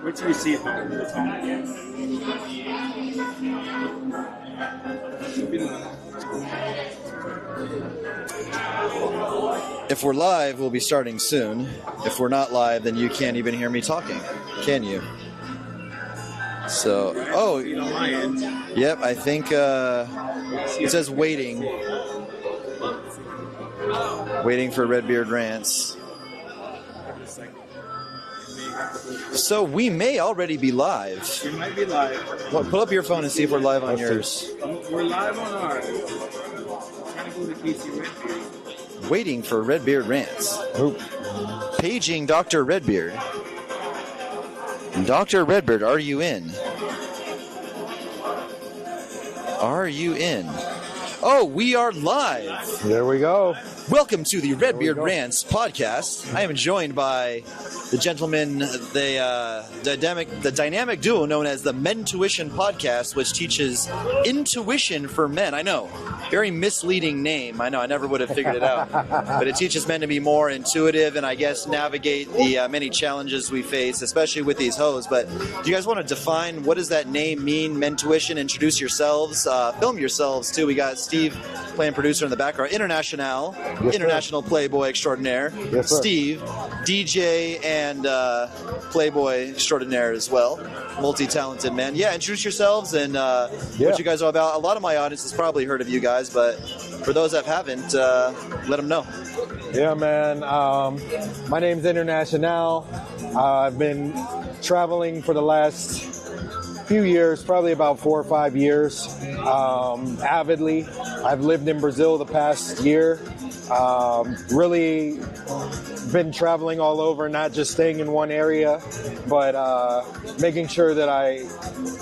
Wait till you see it though. If we're live, we'll be starting soon. If we're not live, then you can't even hear me talking, can you? So, oh, yep, I think it says waiting. Waiting for Redbeard Rants. So we may already be live. We might be live. Well, pull up your phone and see if we're live on yours. We're live on ours. Trying to go to Casey Redbeard. Waiting for Redbeard Rants. Paging Dr. Redbeard. Dr. Redbeard, are you in? Are you in? Oh, we are live. There we go. Welcome to the Redbeard Rants podcast. I am joined by the gentleman, the dynamic duo known as the Mentuition podcast, which teaches intuition for men. I know, very misleading name. I know, I never would have figured it out. But it teaches men to be more intuitive and I guess navigate the many challenges we face, especially with these hoes. But do you guys want to define what does that name mean, Mentuition? Introduce yourselves, film yourselves too. We got Steve playing producer in the background, International. Yes, International sir. Playboy extraordinaire. Yes, sir. Steve, DJ and Playboy extraordinaire as well. Multi-talented man. Yeah, introduce yourselves and what you guys are about. A lot of my audience has probably heard of you guys, but for those that haven't, let them know. Yeah, man. My name's International. I've been traveling for the last few years, probably about 4 or 5 years, avidly. I've lived in Brazil the past year. Really been traveling all over, not just staying in one area, but making sure that I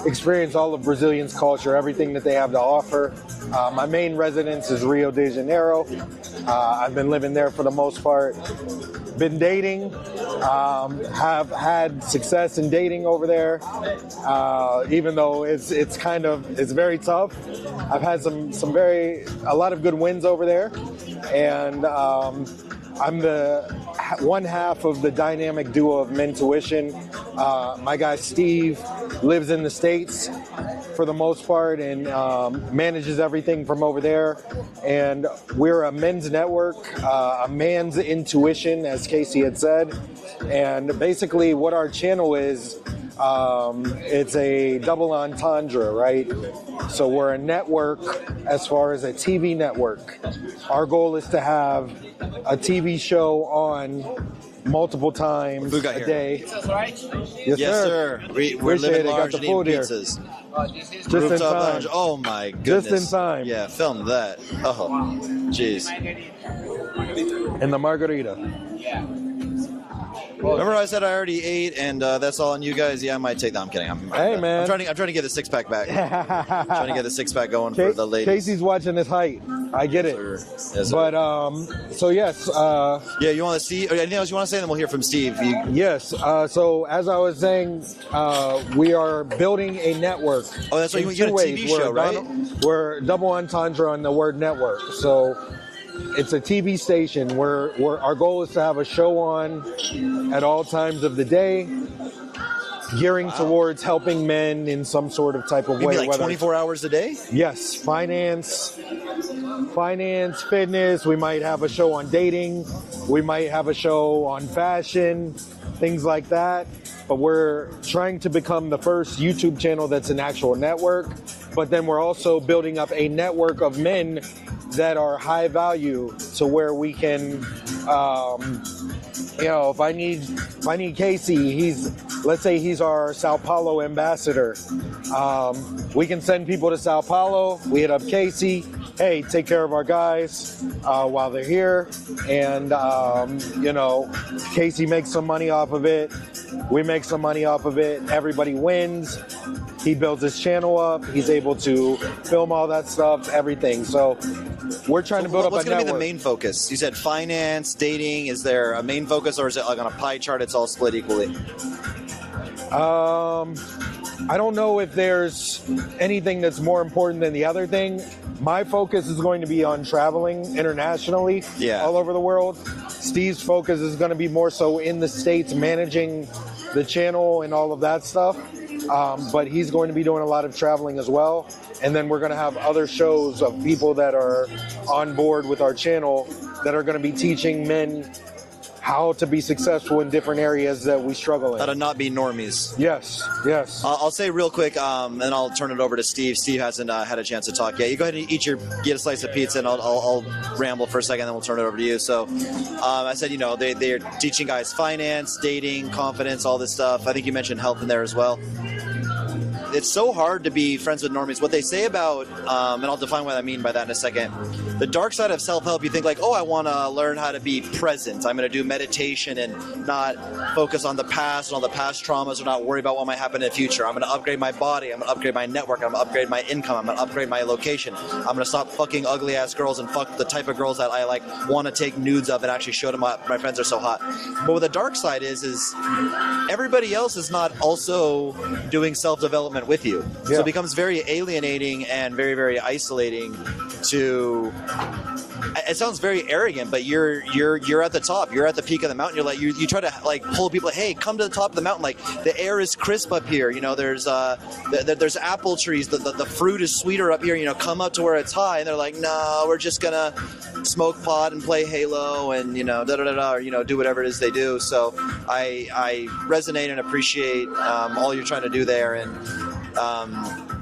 experience all of Brazilian's culture, everything that they have to offer. My main residence is Rio de Janeiro. I've been living there for the most part. Been dating, have had success in dating over there, even though it's very tough. I've had a lot of good wins over there, and I'm the one half of the dynamic duo of Mentuition. My guy Steve lives in the States for the most part and manages everything from over there. And we're a men's network, a man's intuition, as Casey had said. And basically what our channel is, it's a double entendre, right? So we're a network as far as a TV network. Our goal is to have a TV show on multiple times a day. Yes, sir. We're living large and eating pizzas. Just in time. Oh my goodness. Just in time. Yeah, film that. Oh, jeez. And the margarita. Remember I said I already ate and that's all on you guys? Yeah, I might take that. I'm kidding. Man. I'm trying to get the six-pack back. I'm trying to get the six-pack going for the ladies. Casey's watching his height. I get it. Yes, but, so yes. Yeah, you want to see, or anything else you want to say? Then we'll hear from Steve. Yes. So as I was saying, we are building a network. Oh, that's right. You get a TV show, right? We're double entendre on the word network. So it's a TV station where our goal is to have a show on at all times of the day, gearing towards helping men in some sort of type of way. Like 24 hours a day? Yes, finance, fitness. We might have a show on dating. We might have a show on fashion, things like that. But we're trying to become the first YouTube channel that's an actual network. But then we're also building up a network of men that are high value to where we can, if I need Casey, let's say he's our Sao Paulo ambassador. We can send people to Sao Paulo. We hit up Casey. Hey, take care of our guys while they're here. And, Casey makes some money off of it. We make some money off of it. Everybody wins. He builds his channel up. He's able to film all that stuff, everything. So we're trying to build up a network. What's going to be the main focus? You said finance, dating. Is there a main focus, or is it like on a pie chart? It's all split equally. I don't know if there's anything that's more important than the other thing. My focus is going to be on traveling internationally, all over the world. Steve's focus is going to be more so in the States, managing the channel and all of that stuff. But he's going to be doing a lot of traveling as well. And then we're going to have other shows of people that are on board with our channel that are going to be teaching men how to be successful in different areas that we struggle in. How to not be normies. Yes, yes. I'll say real quick, and I'll turn it over to Steve. Steve hasn't had a chance to talk yet. You go ahead and get a slice of pizza, and I'll ramble for a second, then we'll turn it over to you. So I said, they're teaching guys finance, dating, confidence, all this stuff. I think you mentioned health in there as well. It's so hard to be friends with normies. What they say about, and I'll define what I mean by that in a second, the dark side of self-help, you think like, I want to learn how to be present. I'm going to do meditation and not focus on the past and all the past traumas or not worry about what might happen in the future. I'm going to upgrade my body. I'm going to upgrade my network. I'm going to upgrade my income. I'm going to upgrade my location. I'm going to stop fucking ugly-ass girls and fuck the type of girls that I want to take nudes of and actually show them my friends are so hot. But what the dark side is everybody else is not also doing self-development with you. Yeah. So it becomes very alienating and very, very isolating to... It sounds very arrogant, but you're at the top. You're at the peak of the mountain. You're you try to pull people. Hey, come to the top of the mountain. The air is crisp up here. There's apple trees. The fruit is sweeter up here. Come up to where it's high. And they're like, no, we're just gonna smoke pot and play Halo and or do whatever it is they do. So I resonate and appreciate all you're trying to do there and.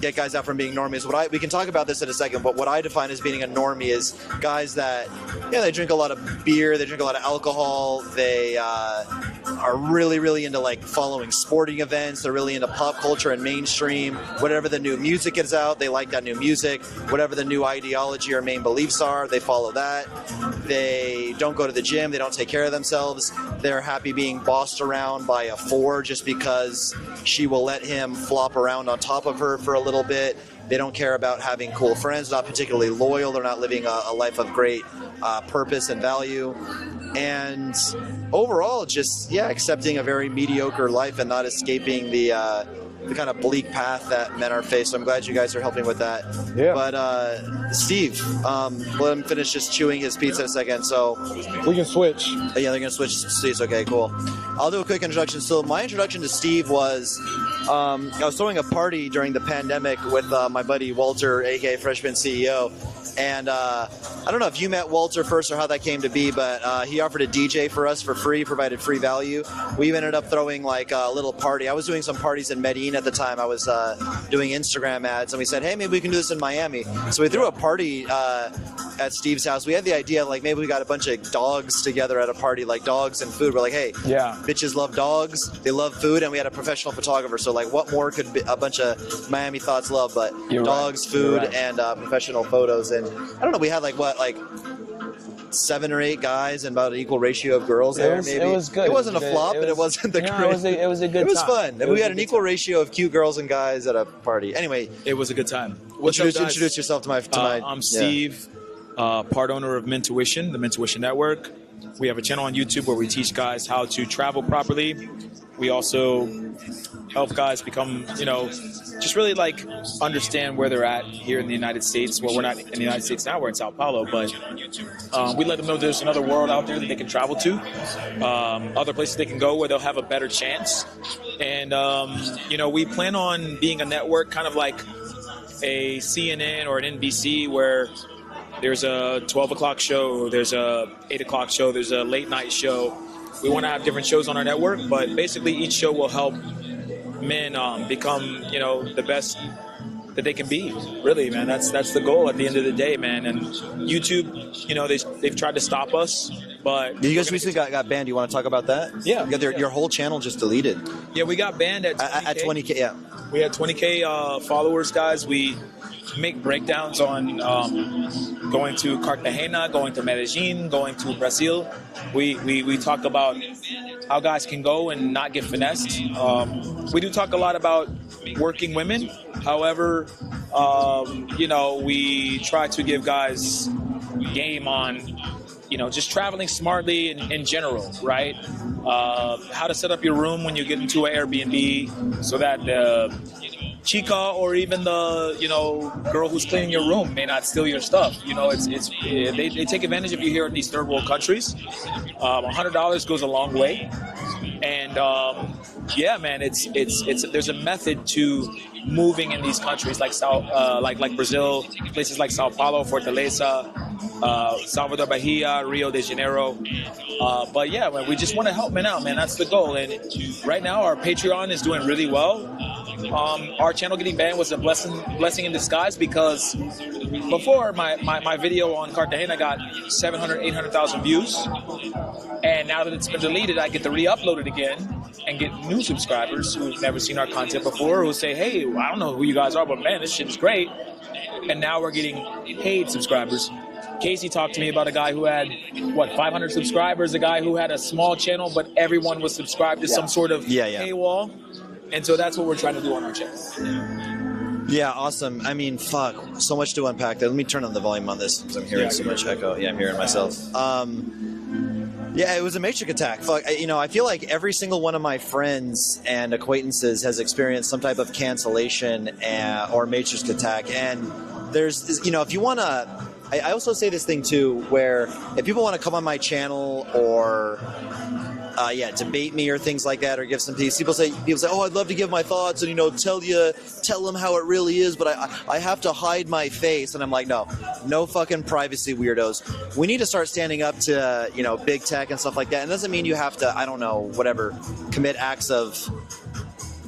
Get guys out from being normies. We can talk about this in a second, but what I define as being a normie is guys that, they drink a lot of beer, they drink a lot of alcohol, they are really, really into following sporting events, they're really into pop culture and mainstream. Whatever the new music is out, they like that new music. Whatever the new ideology or main beliefs are, they follow that. They don't go to the gym, they don't take care of themselves. They're happy being bossed around by a 4 just because she will let him flop around on top of her for a little bit. They don't care about having cool friends, not particularly loyal. They're not living a life of great purpose and value. And overall, just, accepting a very mediocre life and not escaping the kind of bleak path that men are faced. So I'm glad you guys are helping with that. Yeah. But Steve, let him finish just chewing his pizza in a second. So we can switch. Yeah, they're gonna switch seats. Okay, cool. I'll do a quick introduction. So my introduction to Steve was I was throwing a party during the pandemic with my buddy Walter, aka Freshman CEO. And I don't know if you met Walter first or how that came to be, but he offered a DJ for us for free, provided free value. We ended up throwing a little party. I was doing some parties in Medellin at the time. I was doing Instagram ads, and we said, hey, maybe we can do this in Miami. So we threw a party at Steve's house. We had the idea maybe we got a bunch of dogs together at a party, dogs and food. We're like, hey, bitches love dogs, they love food, and we had a professional photographer. So what more could a bunch of Miami thoughts love but dogs, food, and professional photos. And I don't know, we had 7 or 8 guys and about an equal ratio of girls there. Maybe it was good. It wasn't a flop, but it wasn't the greatest. It was a good time. It was fun. We had an equal ratio of cute girls and guys at a party. Anyway, it was a good time. Introduce yourself to my. I'm Steve, part owner of Mentuition, the Mentuition Network. We have a channel on YouTube where we teach guys how to travel properly. We also help guys become, just really understand where they're at here in the United States. Well, we're not in the United States now, we're in Sao Paulo, but we let them know there's another world out there that they can travel to, other places they can go where they'll have a better chance. And, we plan on being a network kind of like a CNN or an NBC where there's a 12 o'clock show, there's a 8 o'clock show, there's a late night show. We want to have different shows on our network, but basically each show will help men become, the best that they can be. Really, man, that's the goal at the end of the day, man. And YouTube, they've tried to stop us, but you guys recently got banned. Do you want to talk about that? Yeah, you got your whole channel just deleted. Yeah, we got banned at 20K. At 20K. Yeah, we had 20K followers, guys. We make breakdowns on going to Cartagena, going to Medellin, going to Brazil. We talk about how guys can go and not get finessed. We do talk a lot about working women. However, we try to give guys game on, just traveling smartly in general, right? How to set up your room when you get into an Airbnb so that the chica or even the girl who's cleaning your room may not steal your stuff. They take advantage of you here in these third world countries. $100 goes a long way, and Yeah, man, it's there's a method to moving in these countries like like Brazil, places like Sao Paulo, Fortaleza, Salvador Bahia, Rio de Janeiro. But yeah, man, we just want to help men out, man. That's the goal. And right now, our Patreon is doing really well. Our channel getting banned was a blessing in disguise, because before my video on Cartagena got 700, 800,000 views. And now that it's been deleted, I get to re-upload it again and get new subscribers who've never seen our content before, who say, hey, I don't know who you guys are, but man, this shit is great. And now we're getting paid subscribers. Casey talked to me about a guy who had, 500 subscribers, a guy who had a small channel, but everyone was subscribed to some sort of paywall. And so that's what we're trying to do on our channel. Yeah, awesome. I mean, fuck, so much to unpack there. Let me turn on the volume on this because I'm hearing so much echo. Yeah, I'm hearing myself. Yeah, it was a matrix attack. Fuck, I feel like every single one of my friends and acquaintances has experienced some type of cancellation or matrix attack. And there's, if you want to, I also say this thing too, where if people want to come on my channel or debate me or things like that, or give some piece. People say, oh, I'd love to give my thoughts and tell them how it really is, but I have to hide my face. And I'm like, no fucking privacy, weirdos. We need to start standing up to big tech and stuff like that. And it doesn't mean you have to, I don't know, whatever, commit acts of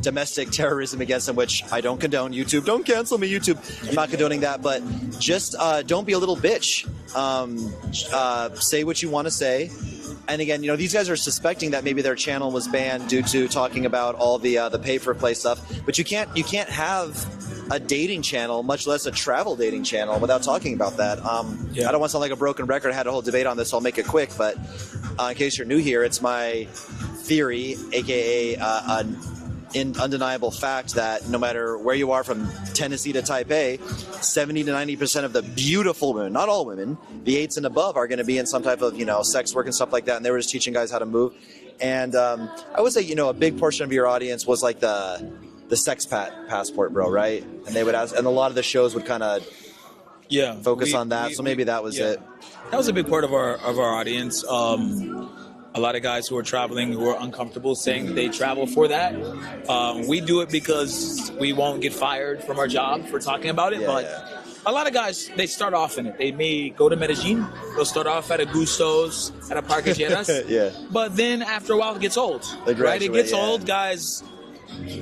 domestic terrorism against them, which I don't condone. YouTube, don't cancel me, YouTube. I'm not condoning that, but just don't be a little bitch. Say what you want to say. And again, these guys are suspecting that maybe their channel was banned due to talking about all the pay-for-play stuff. But you can't have a dating channel, much less a travel dating channel, without talking about that. I don't want to sound like a broken record. I had a whole debate on this, so I'll make it quick. But in case you're new here, it's my theory, aka an undeniable fact, that no matter where you are from Tennessee to Taipei, 70 to 90% of the beautiful women, not all women, the 8s and above, are going to be in some type of, sex work and stuff like that. And they were just teaching guys how to move. And I would say, a big portion of your audience was like the sex passport, bro, right? And they would ask, and a lot of the shows would kind of focus on that. So maybe that was it. That was a big part of our audience. A lot of guys who are traveling who are uncomfortable saying that they travel for that. We do it because we won't get fired from our job for talking about it. A lot of guys, they start off in it. They may go to Medellin. They'll start off at a Gusto's, at a Parque Lleras. But then after a while, it gets old. Right? It gets old. Guys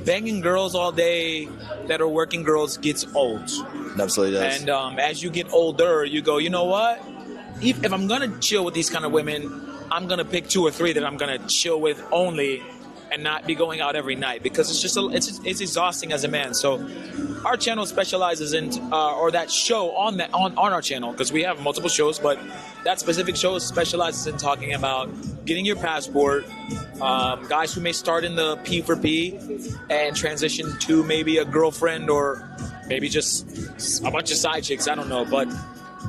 banging girls all day that are working girls gets old. It absolutely does. And as you get older, you go, you know what? If I'm going to chill with these kind of women, I'm going to pick 2 or 3 that I'm going to chill with only and not be going out every night, because it's just it's exhausting as a man. So our channel specializes in or that show on our channel, because we have multiple shows, but that specific show specializes in talking about getting your passport, guys who may start in the P for P and transition to maybe a girlfriend or maybe just a bunch of side chicks, I don't know. But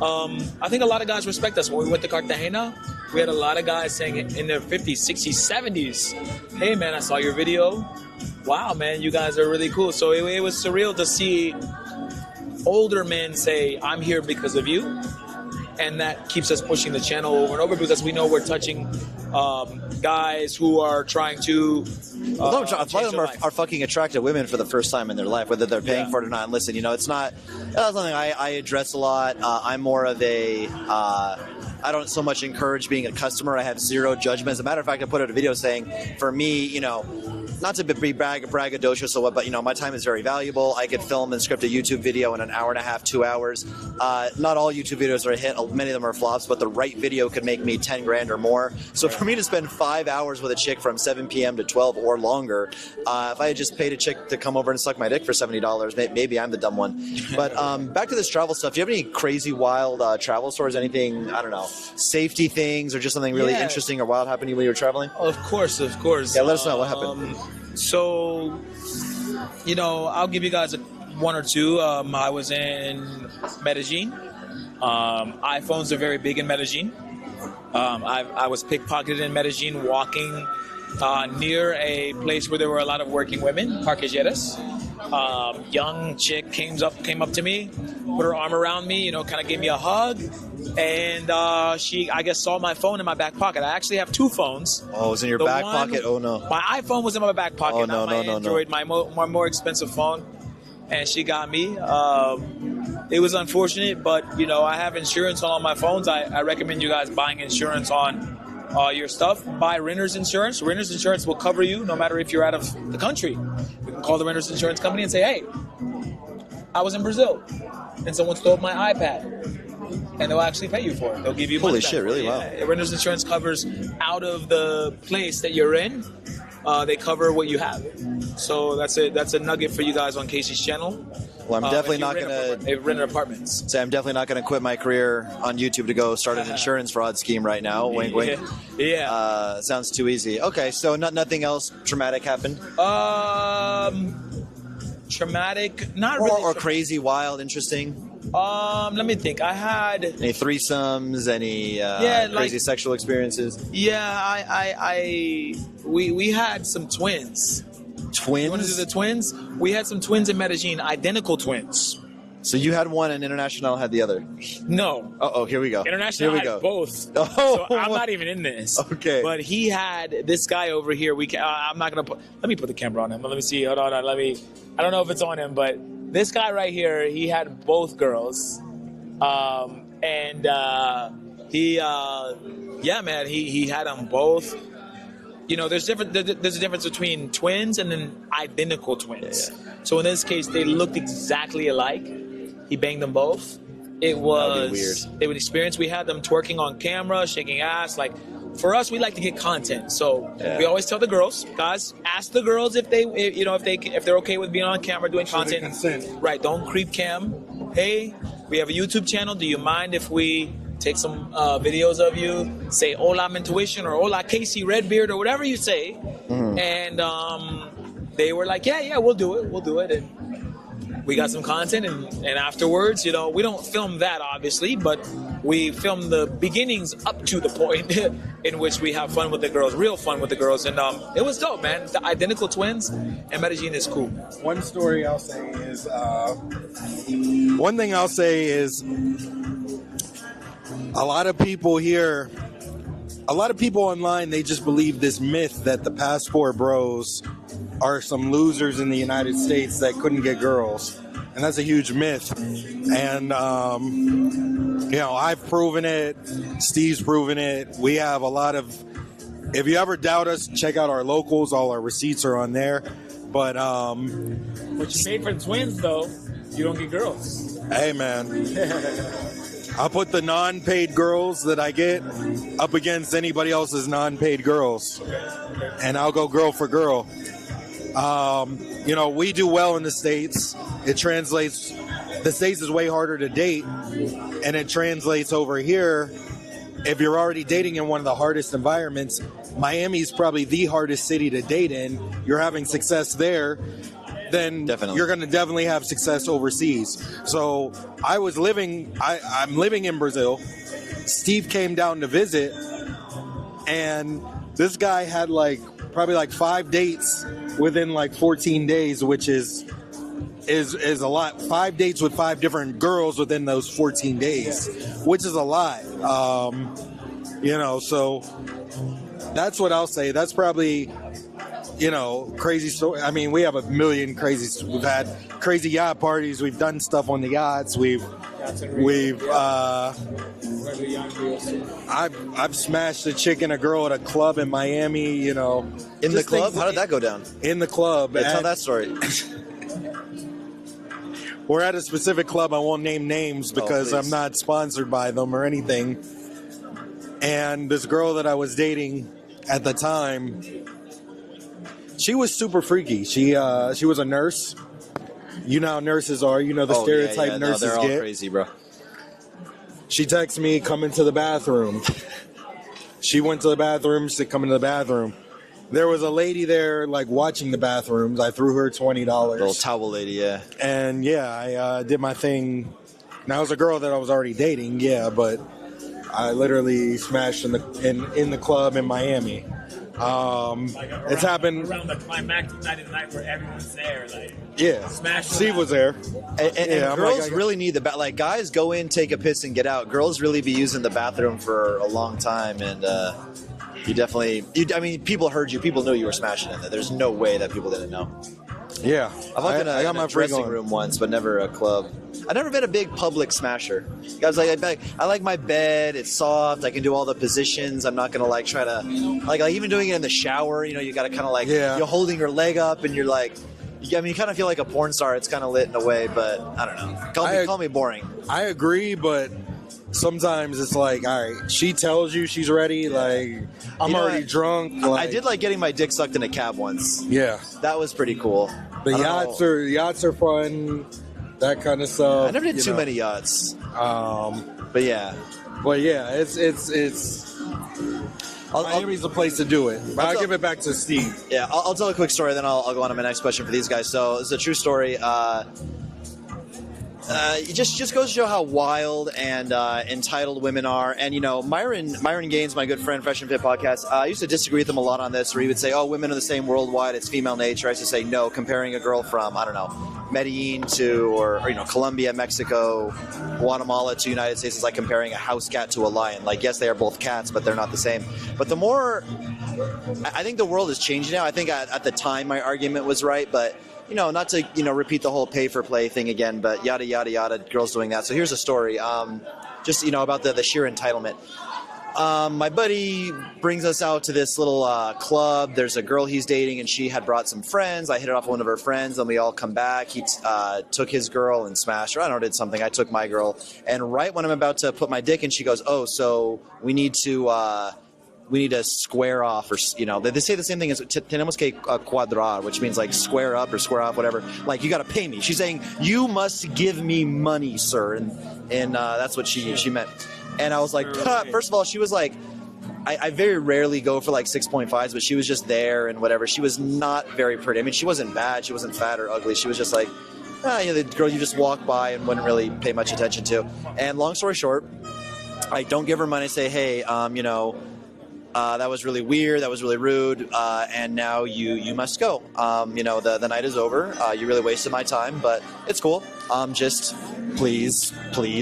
I think a lot of guys respect us. When we went to Cartagena, we had a lot of guys saying in their 50s, 60s, 70s, hey, man, I saw your video. Wow, man, you guys are really cool. So it was surreal to see older men say, I'm here because of you. And that keeps us pushing the channel over and over, because we know we're touching guys who are trying to a lot of them are fucking attractive women for the first time in their life, whether they're paying for it or not. And listen, it's not, that's something I address a lot. I'm more of a I don't so much encourage being a customer. I have zero judgment. As a matter of fact, I put out a video saying, for me, not to be braggadocious or what, but my time is very valuable. I could film and script a YouTube video in an hour and a half, 2 hours. Not all YouTube videos are a hit. Many of them are flops, but the right video could make me 10 grand or more. So for me to spend 5 hours with a chick from 7 p.m. to 12 or longer, if I had just paid a chick to come over and suck my dick for $70, maybe I'm the dumb one. But back to this travel stuff. Do you have any crazy, wild travel stories? Anything, I don't know, safety things, or just something really interesting or wild happened to you when you were traveling? Of course. Yeah, let us know what happened. So, I'll give you guys one or two. I was in Medellin. iPhones are very big in Medellin. I was pickpocketed in Medellin walking near a place where there were a lot of working women, parquilleras. Young chick came up to me, put her arm around me, kind of gave me a hug, and she, I guess, saw my phone in my back pocket. I actually have two phones. Oh, it was in your back pocket? Oh, no. My iPhone was in my back pocket, no, not my no, Android, my more expensive phone, and she got me. It was unfortunate, but, I have insurance on all my phones. I recommend you guys buying insurance on your stuff. Buy renter's insurance. Renter's insurance will cover you no matter if you're out of the country. You can call the renter's insurance company and say, hey, I was in Brazil and someone stole my iPad. And they'll actually pay you for it. They'll give you money Holy back. shit, really? Wow. Renter's insurance covers out of the place that you're in. They cover what you have. So that's a nugget for you guys on Casey's channel. Well, I'm definitely not going to... They've rented apartments. Say I'm definitely not going to quit my career on YouTube to go start an insurance fraud scheme right now. Wink, wink. Yeah. Sounds too easy. Okay, so nothing else traumatic happened? Traumatic? Not really. Or crazy, wild, interesting? Let me think. I had... Any threesomes? Any crazy sexual experiences? Yeah, we had some twins. Twins? You want to do the twins? We had some twins in Medellin, identical twins. So you had one and International had the other? No. Oh, here we go. International had both. Oh, so I'm not even in this. Okay. But he had this guy over here. I'm not going to put... Let me put the camera on him. Let me see. Hold on. I don't know if it's on him, but this guy right here, he had both girls. He had them both. There's a difference between twins and then identical twins. Yeah. So in this case, they looked exactly alike. He banged them both. It was weird. It was an experience. We had them twerking on camera, shaking ass. Like, for us, we like to get content. So we always tell the girls, guys, ask the girls if they're okay with being on camera doing content. Consent. Right. Don't creep cam. Hey, we have a YouTube channel. Do you mind if we take some videos of you, say hola Mentuition or hola Casey Redbeard or whatever you say. Mm-hmm. And they were like, yeah, we'll do it. And we got some content. And afterwards, we don't film that, obviously, but we film the beginnings up to the point in which we have fun with the girls, real fun with the girls. And it was dope, man. The identical twins and Medellin is cool. One story I'll say is, one thing I'll say is, a lot of people online, they just believe this myth that the passport bros are some losers in the United States that couldn't get girls. And that's a huge myth. And, I've proven it. Steve's proven it. We have a lot of, if you ever doubt us, check out our locals. All our receipts are on there. But, what you paid for the twins, though, you don't get girls. Hey, man. I'll put the non-paid girls that I get up against anybody else's non-paid girls. And I'll go girl for girl. We do well in the States. It translates, the States is way harder to date. And it translates over here. If you're already dating in one of the hardest environments, Miami is probably the hardest city to date in. You're having success there. Then you're going to definitely have success overseas. So I'm living in Brazil. Steve came down to visit, and this guy had probably 5 dates within 14 days, which is a lot. 5 dates with 5 different girls within those 14 days, which is a lot. So that's what I'll say. That's probably... crazy story. I mean, we have a million crazy. We've had crazy yacht parties. We've done stuff on the yachts. I've smashed a chick and a girl at a club in Miami. In the club? How did that go down? In the club. Yeah, tell that story. We're at a specific club. I won't name names because I'm not sponsored by them or anything. And this girl that I was dating at the time, she was super freaky. She was a nurse. You know how nurses are. The stereotype nurses they're all get. Crazy, bro. She texted me, come into the bathroom. She went to the bathroom. She said, come into the bathroom. There was a lady there, watching the bathrooms. I threw her $20. Little towel lady, yeah. And, I did my thing. Now, it was a girl that I was already dating, but I literally smashed in the club in Miami. It's happened. Around the climactic night of the night where everyone's there. Like, Yeah, Smash Steve was there. And I'm girls like, really need like guys go in, take a piss, and get out. Girls really be using the bathroom for a long time, and you definitely. I mean, people heard you. People knew you were smashing in there. There's no way that people didn't know. Yeah, I've looked I in got a my freak dressing on. room once, but never a club. I've never been a big public smasher. Guys, I like my bed. It's soft. I can do all the positions. I'm not gonna like try to like even doing it in the shower. You know, you got to kind of like you're holding your leg up and you're like. I mean, you kind of feel like a porn star. It's kind of lit in a way, but I don't know. Call me boring. I agree, but sometimes it's like, all right, she tells you she's ready. Like, I'm already drunk. Like, I did like getting my dick sucked in a cab once. Yeah, that was pretty cool. The yachts are fun. That kind of stuff. I never did too many yachts. But yeah, it's. Miami's the place to do it. But I'll give it back to Steve. Yeah, I'll tell a quick story, then I'll go on to my next question for these guys. So it's a true story. It just goes to show how wild and entitled women are. And, you know, Myron Gaines, my good friend, Fresh and Fit podcast, I used to disagree with him a lot on this, where he would say, oh, women are the same worldwide, it's female nature. I used to say, no, comparing a girl from, I don't know, Medellin to, or you know, Colombia, Mexico, Guatemala to United States is like comparing a house cat to a lion. Like, yes, they are both cats, but they're not the same. But the more, I think the world is changing now. I think at the time my argument was right, but you know, not to, you know, repeat the whole pay for play thing again, but yada, yada, yada, girls doing that. So here's a story, just, you know, about the sheer entitlement. My buddy brings us out to this little club. There's a girl he's dating, and she had brought some friends. I hit it off with one of her friends, and we all come back. He took his girl and smashed her. I don't know, did something. I took my girl. And right when I'm about to put my dick in, she goes, oh, so we need to square off, or, you know, they say the same thing as tenemos que cuadrar, which means like square up or square off, whatever. Like, you got to pay me. She's saying, you must give me money, sir. And that's what she meant. And I was like, first of all, she was like, I very rarely go for like 6.5s, but she was just there and whatever. She was not very pretty. I mean, she wasn't bad. She wasn't fat or ugly. She was just like, you know, the girl you just walk by and wouldn't really pay much attention to. And long story short, I don't give her money. I say, hey, you know, that was really weird. That was really rude. And now you must go. You know, the night is over. You really wasted my time, but it's cool. Just please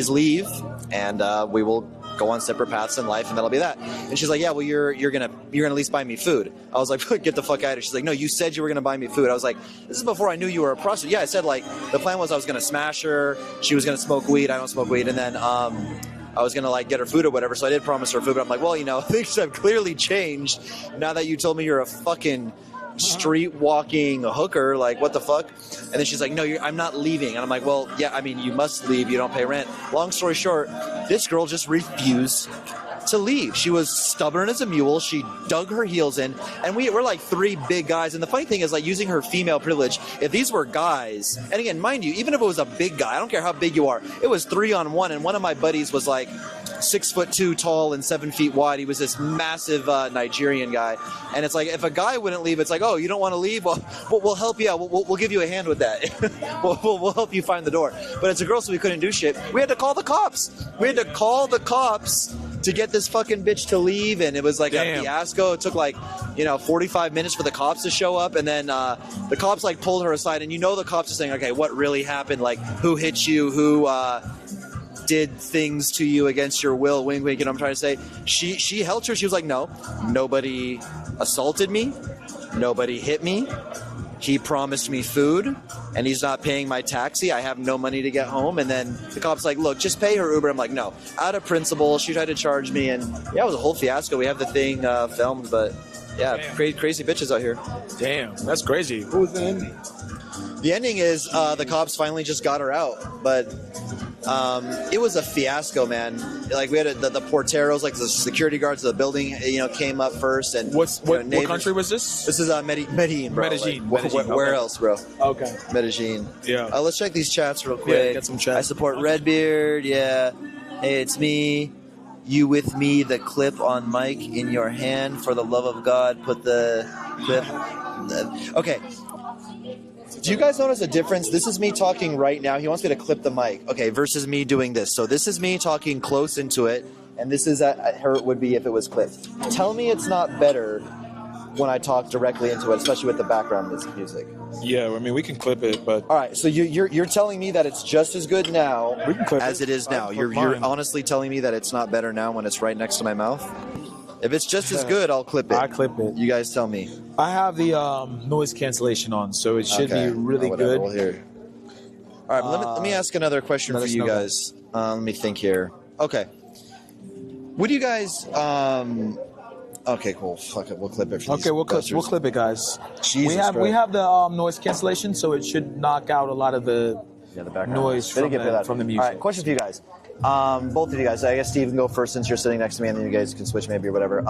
leave, and we will go on separate paths in life, and that'll be that. And she's like, yeah, well, you're gonna at least buy me food. I was like, get the fuck out of here. She's like, no, you said you were gonna buy me food. I was like, this is before I knew you were a prostitute. Yeah, I said, like, the plan was I was gonna smash her. She was gonna smoke weed. I don't smoke weed. And then I was gonna like get her food or whatever, so I did promise her food, but I'm like, well, you know, things have clearly changed now that you told me you're a fucking street walking hooker. Like, what the fuck? And then she's like, no, I'm not leaving. And I'm like, well, yeah, I mean, you must leave. You don't pay rent. Long story short, this girl just refused to leave. She was stubborn as a mule. She dug her heels in, and we're like three big guys. And the funny thing is, like, using her female privilege, if these were guys, and again, mind you, even if it was a big guy, I don't care how big you are, it was 3-on-1, and one of my buddies was like 6'2" tall and 7 feet wide. He was this massive Nigerian guy, and it's like, if a guy wouldn't leave, it's like, oh, you don't want to leave? Well, we'll help you out. We'll give you a hand with that. we'll help you find the door. But it's a girl, so we couldn't do shit. We had to call the cops. To get this fucking bitch to leave, and it was like a fiasco. It took like, you know, 45 minutes for the cops to show up, and then the cops like pulled her aside, and you know the cops are saying, okay, what really happened? Like, who hit you? Who did things to you against your will? Wink, wink. You know what I'm trying to say? She held her. She was like, no, nobody assaulted me. Nobody hit me. He promised me food, and he's not paying my taxi. I have no money to get home. And then the cop's like, look, just pay her Uber. I'm like, no. Out of principle, she tried to charge me, and yeah, it was a whole fiasco. We have the thing filmed, but yeah, crazy bitches out here. Damn, that's crazy. What was the ending? The ending is the cops finally just got her out, but it was a fiasco, man. Like, we had the porteros, like the security guards of the building, you know, came up first. And what country was this? This is Medellin, bro. Medellin. Like, where else, bro? Okay. Medellin. Yeah. Let's check these chats real quick. Yeah, get some chats. I support Redbeard. Yeah. Hey, it's me. You with me? The clip on mic in your hand. For the love of God, put the clip. Okay. Do you guys notice a difference? This is me talking right now. He wants me to clip the mic. Okay, versus me doing this. So this is me talking close into it, and this is how it would be if it was clipped. Tell me it's not better when I talk directly into it, especially with the background music. Yeah, I mean, we can clip it, but All right, so you're telling me that it's just as good now we can clip as it is now. You're honestly telling me that it's not better now when it's right next to my mouth? If it's just as good, I'll clip it. I clip it. You guys tell me. I have the noise cancellation on, so it should be really whatever, good. We'll hear. All right, but let me ask another question for you guys. Let me think here. Okay. What do you guys... okay, cool. Fuck it. We'll clip it for these We'll busters. clip it, guys. Jesus we have the noise cancellation, so it should knock out a lot of the background noise from the music. All right, question for you guys. Both of you guys. I guess Steve can go first since you're sitting next to me, and then you guys can switch maybe or whatever.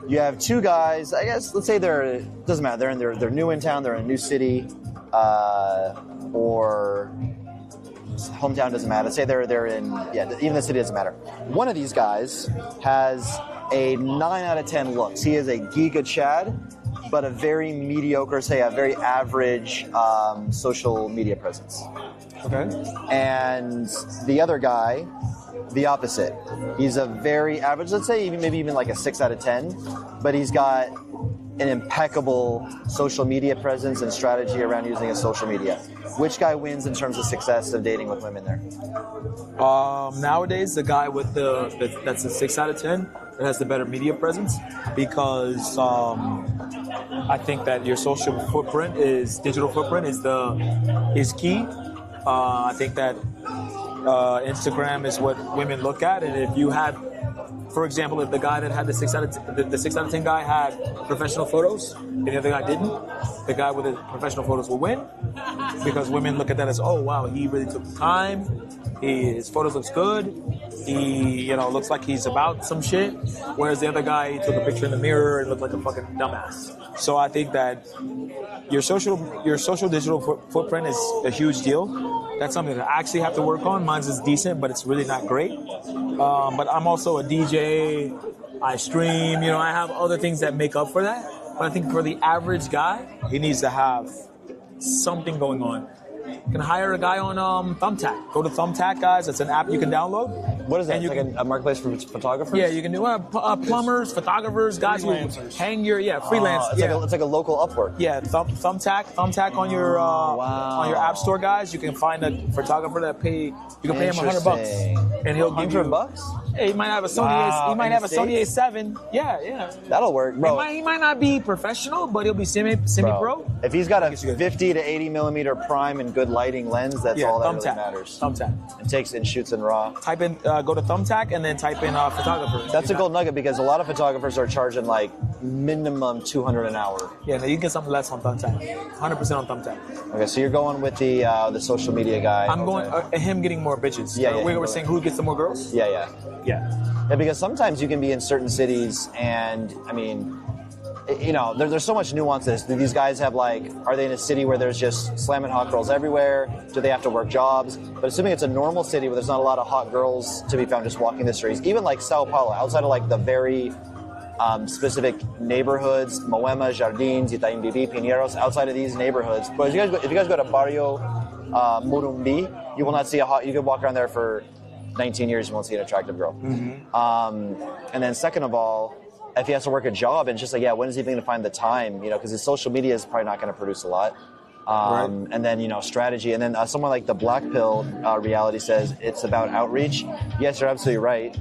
You have two guys. I guess let's say doesn't matter. They're new in town. They're in a new city, or hometown doesn't matter. Let's say they're in even the city doesn't matter. One of these guys has a 9 out of 10 looks. He is a Giga Chad, but a very mediocre, say a very average social media presence. Okay. And the other guy, the opposite. He's a very average, let's say maybe even like a 6 out of 10, but he's got an impeccable social media presence and strategy around using his social media. Which guy wins in terms of success of dating with women there? Nowadays, the guy with that's a 6 out of 10 that has the better media presence, because I think that your social digital footprint is key. I think that Instagram is what women look at, and if you had, for example, if the guy that had the 6 out of 10 guy had professional photos and the other guy didn't, the guy with the professional photos will win, because women look at that as, oh wow, he really took time, his photos looks good, he looks like he's about some shit, whereas the other guy, he took a picture in the mirror and looked like a fucking dumbass. So I think that your social digital footprint is a huge deal. That's something that I actually have to work on. Mine's is decent, but it's really not great. But I'm also a DJ. I stream. I have other things that make up for that. But I think for the average guy, he needs to have something going on. You can hire a guy on Thumbtack. Go to Thumbtack, guys. It's an app you can download. What is that? And It's like a marketplace for photographers? Yeah, you can do plumbers, photographers, guys who hang your freelance. It's like a local Upwork. Yeah, Thumbtack on your app store, guys. You can find a photographer that you can pay him $100, and he'll give you $100. Hey, he might have a Sony. He might have a Sony A7. Yeah. That'll work, bro. He might not be professional, but he'll be semi-pro. If he's got a 50 to 80 millimeter prime and good lighting lens, that's all that really matters. Thumbtack. It takes and shoots in RAW. Type in, go to Thumbtack and then type in photographer. That's a gold nugget, because a lot of photographers are charging like minimum $200 an hour. Yeah, no, you can get something less on Thumbtack. 100% on Thumbtack. Okay, so you're going with the social media guy. I'm going him getting more bitches. Yeah. We were saying who gets the more girls. Yeah. Yeah, because sometimes you can be in certain cities, and I mean, there's so much nuance to this. Do these guys have are they in a city where there's just slamming hot girls everywhere? Do they have to work jobs? But assuming it's a normal city where there's not a lot of hot girls to be found just walking the streets, even like Sao Paulo, outside of the very specific neighborhoods, Moema, Jardins, Itaim Bibi, Pinheiros, outside of these neighborhoods. But if you guys go to Barrio Morumbi, you will not see you could walk around there for 19 years, you won't see an attractive girl. Mm-hmm. And then second of all, if he has to work a job, and it's just when is he going to find the time? Because his social media is probably not going to produce a lot. Right. And then, strategy. And then someone like the Black Pill reality says it's about outreach. Yes, you're absolutely right.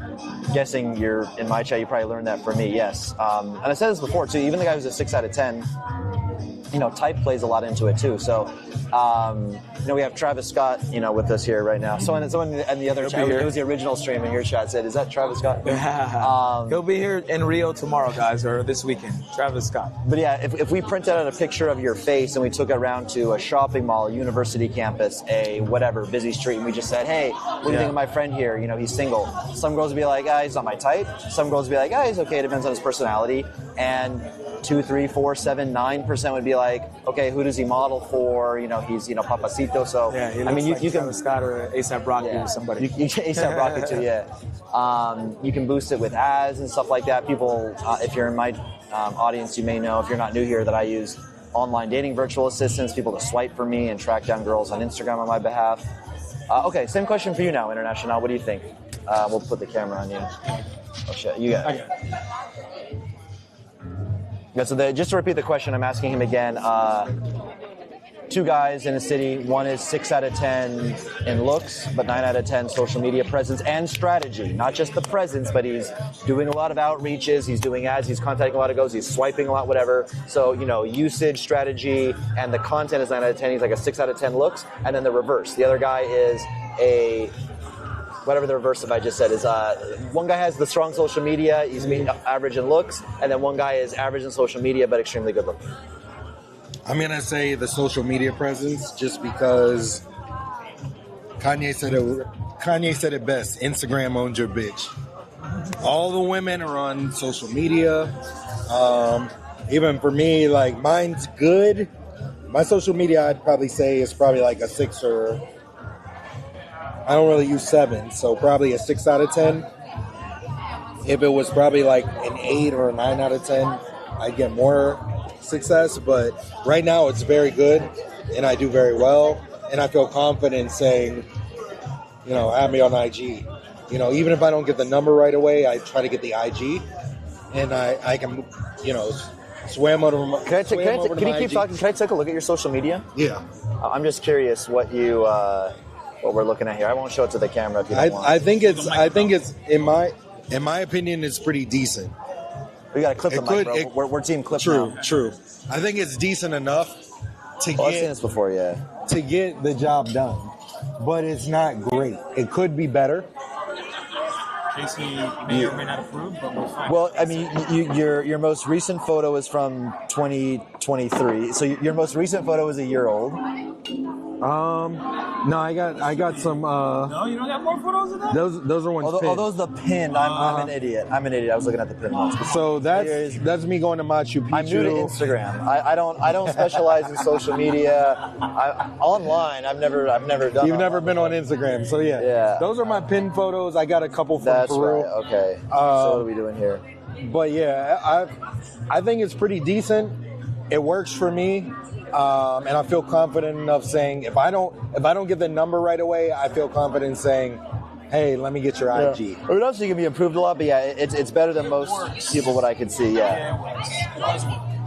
Guessing you're in my chat, you probably learned that from me. Yes. And I said this before too, even the guy who's a 6 out of 10, type plays a lot into it too. So, we have Travis Scott, with us here right now. Someone in the other chat, it was the original stream in your chat, said, is that Travis Scott? He'll be here in Rio tomorrow, guys, or this weekend. Travis Scott. But yeah, if we printed out a picture of your face and we took it around to a shopping mall, a university campus, a whatever, busy street, and we just said, hey, what do you think of my friend here? He's single. Some girls would be like, he's not my type. Some girls would be like, he's okay, it depends on his personality. And 2, 3, 4, 7, 9% would be like, okay, who does he model for? He's Papacito. So yeah, he looks you can Scott or ASAP Rocky or somebody. You ASAP Rocky too, yeah. You can boost it with ads and stuff like that. People, if you're in my audience, you may know, if you're not new here, that I use online dating virtual assistants, people to swipe for me and track down girls on Instagram on my behalf. Okay, same question for you now, International. What do you think? We'll put the camera on you. Oh shit, you got it. Yeah, so just to repeat the question, I'm asking him again. Two guys in a city. One is 6 out of 10 in looks, but 9 out of 10 social media presence and strategy. Not just the presence, but he's doing a lot of outreaches. He's doing ads. He's contacting a lot of goes. He's swiping a lot, whatever. So, usage, strategy, and the content is 9 out of 10. He's like a 6 out of 10 looks. And then the reverse. The other guy is whatever the reverse of I just said is, one guy has the strong social media. He's average in looks. And then one guy is average in social media, but extremely good looking. I'm going to say the social media presence just because Kanye said it best. Instagram owns your bitch. All the women are on social media. Even for me, like mine's good. My social media, I'd probably say is probably like a 6 or I don't really use 7. So probably a 6 out of 10. If it was probably like an 8 or a 9 out of 10, I'd get more success, but right now it's very good and I do very well and I feel confident saying, add me on IG. Even if I don't get the number right away, I try to get the IG and I can, swim over my Can you keep talking? Can I take a look at your social media? Yeah. I'm just curious what we're looking at here. I won't show it to the camera if you don't want. I think it's in my opinion it's pretty decent. We got to clip the mic, bro. We're team clip now. True. I think it's decent enough to I've seen this before, yeah. To get the job done, but it's not great. It could be better. Casey may or may not approve, but we'll find. Well, I mean, your most recent photo is from 2023. So your most recent photo is a year old. No, I got some. No, you don't got more photos of that? Those are ones pinned. Those are the pinned. I'm an idiot. I was looking at the pinned ones. So that's me going to Machu Picchu. I'm new to Instagram. I don't specialize in social media. Online, I've never done. You've never been on Instagram, so yeah. Those are my pinned photos. I got a couple from Peru. Right. Okay. So what are we doing here? But yeah, I think it's pretty decent. It works for me. And I feel confident enough saying if I don't get the number right away, I feel confident saying, hey, let me get your IG. I mean, obviously it can be improved a lot, but yeah, it's better than most people what I could see. Yeah.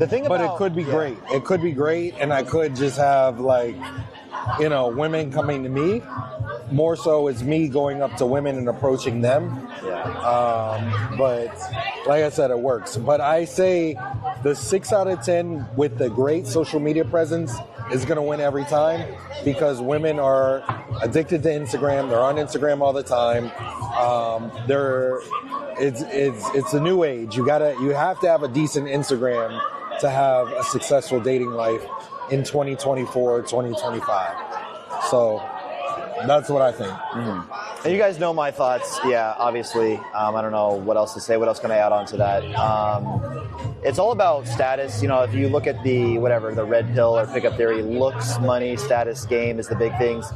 The thing about, but it could be great. It could be great, and I could just have women coming to me. More so, it's me going up to women and approaching them. Yeah. But like I said, it works. But I say the 6 out of 10 with the great social media presence is going to win every time because women are addicted to Instagram. They're on Instagram all the time. It's a new age. You have to have a decent Instagram to have a successful dating life in 2024, 2025. So that's what I think. Mm-hmm. And you guys know my thoughts. Yeah, obviously. I don't know what else to say. What else can I add on to that? It's all about status. If you look at the red pill or pickup theory, looks, money, status, game is the big things.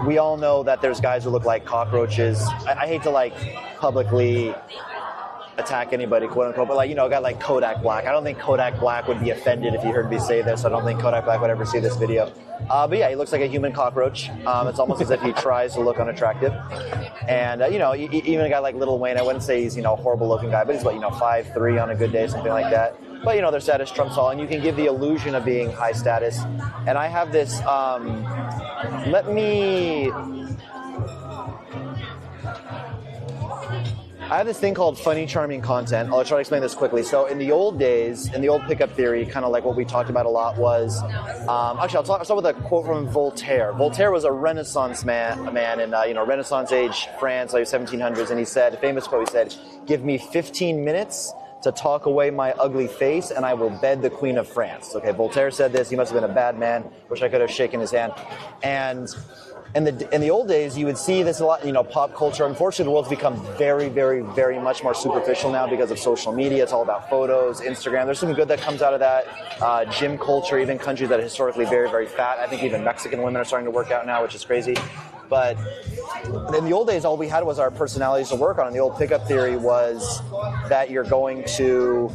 We all know that there's guys who look like cockroaches. I hate to publicly attack anybody, quote unquote, but a guy like Kodak Black. I don't think Kodak Black would be offended if he heard me say this. I don't think Kodak Black would ever see this video. But yeah, he looks like a human cockroach. It's almost as if he tries to look unattractive. And even a guy like Lil Wayne, I wouldn't say he's a horrible looking guy, but he's 5'3" on a good day, something like that. But their status trumps all, and you can give the illusion of being high status. And I have this. I have this thing called funny, charming content. I'll try to explain this quickly. So in the old days, in the old pickup theory, kind of like what we talked about a lot was, I'll start with a quote from Voltaire. Voltaire was a Renaissance man in Renaissance age France, like 1700s, and he said, a famous quote, he said, "Give me 15 minutes to talk away my ugly face, and I will bed the Queen of France." Okay, Voltaire said this. He must have been a bad man. Wish I could have shaken his hand. And in the old days, you would see this a lot, pop culture. Unfortunately, the world's become very, very, very much more superficial now because of social media. It's all about photos, Instagram. There's some good that comes out of that. Gym culture, even countries that are historically very, very fat. I think even Mexican women are starting to work out now, which is crazy. But in the old days, all we had was our personalities to work on. And the old pickup theory was that you're going to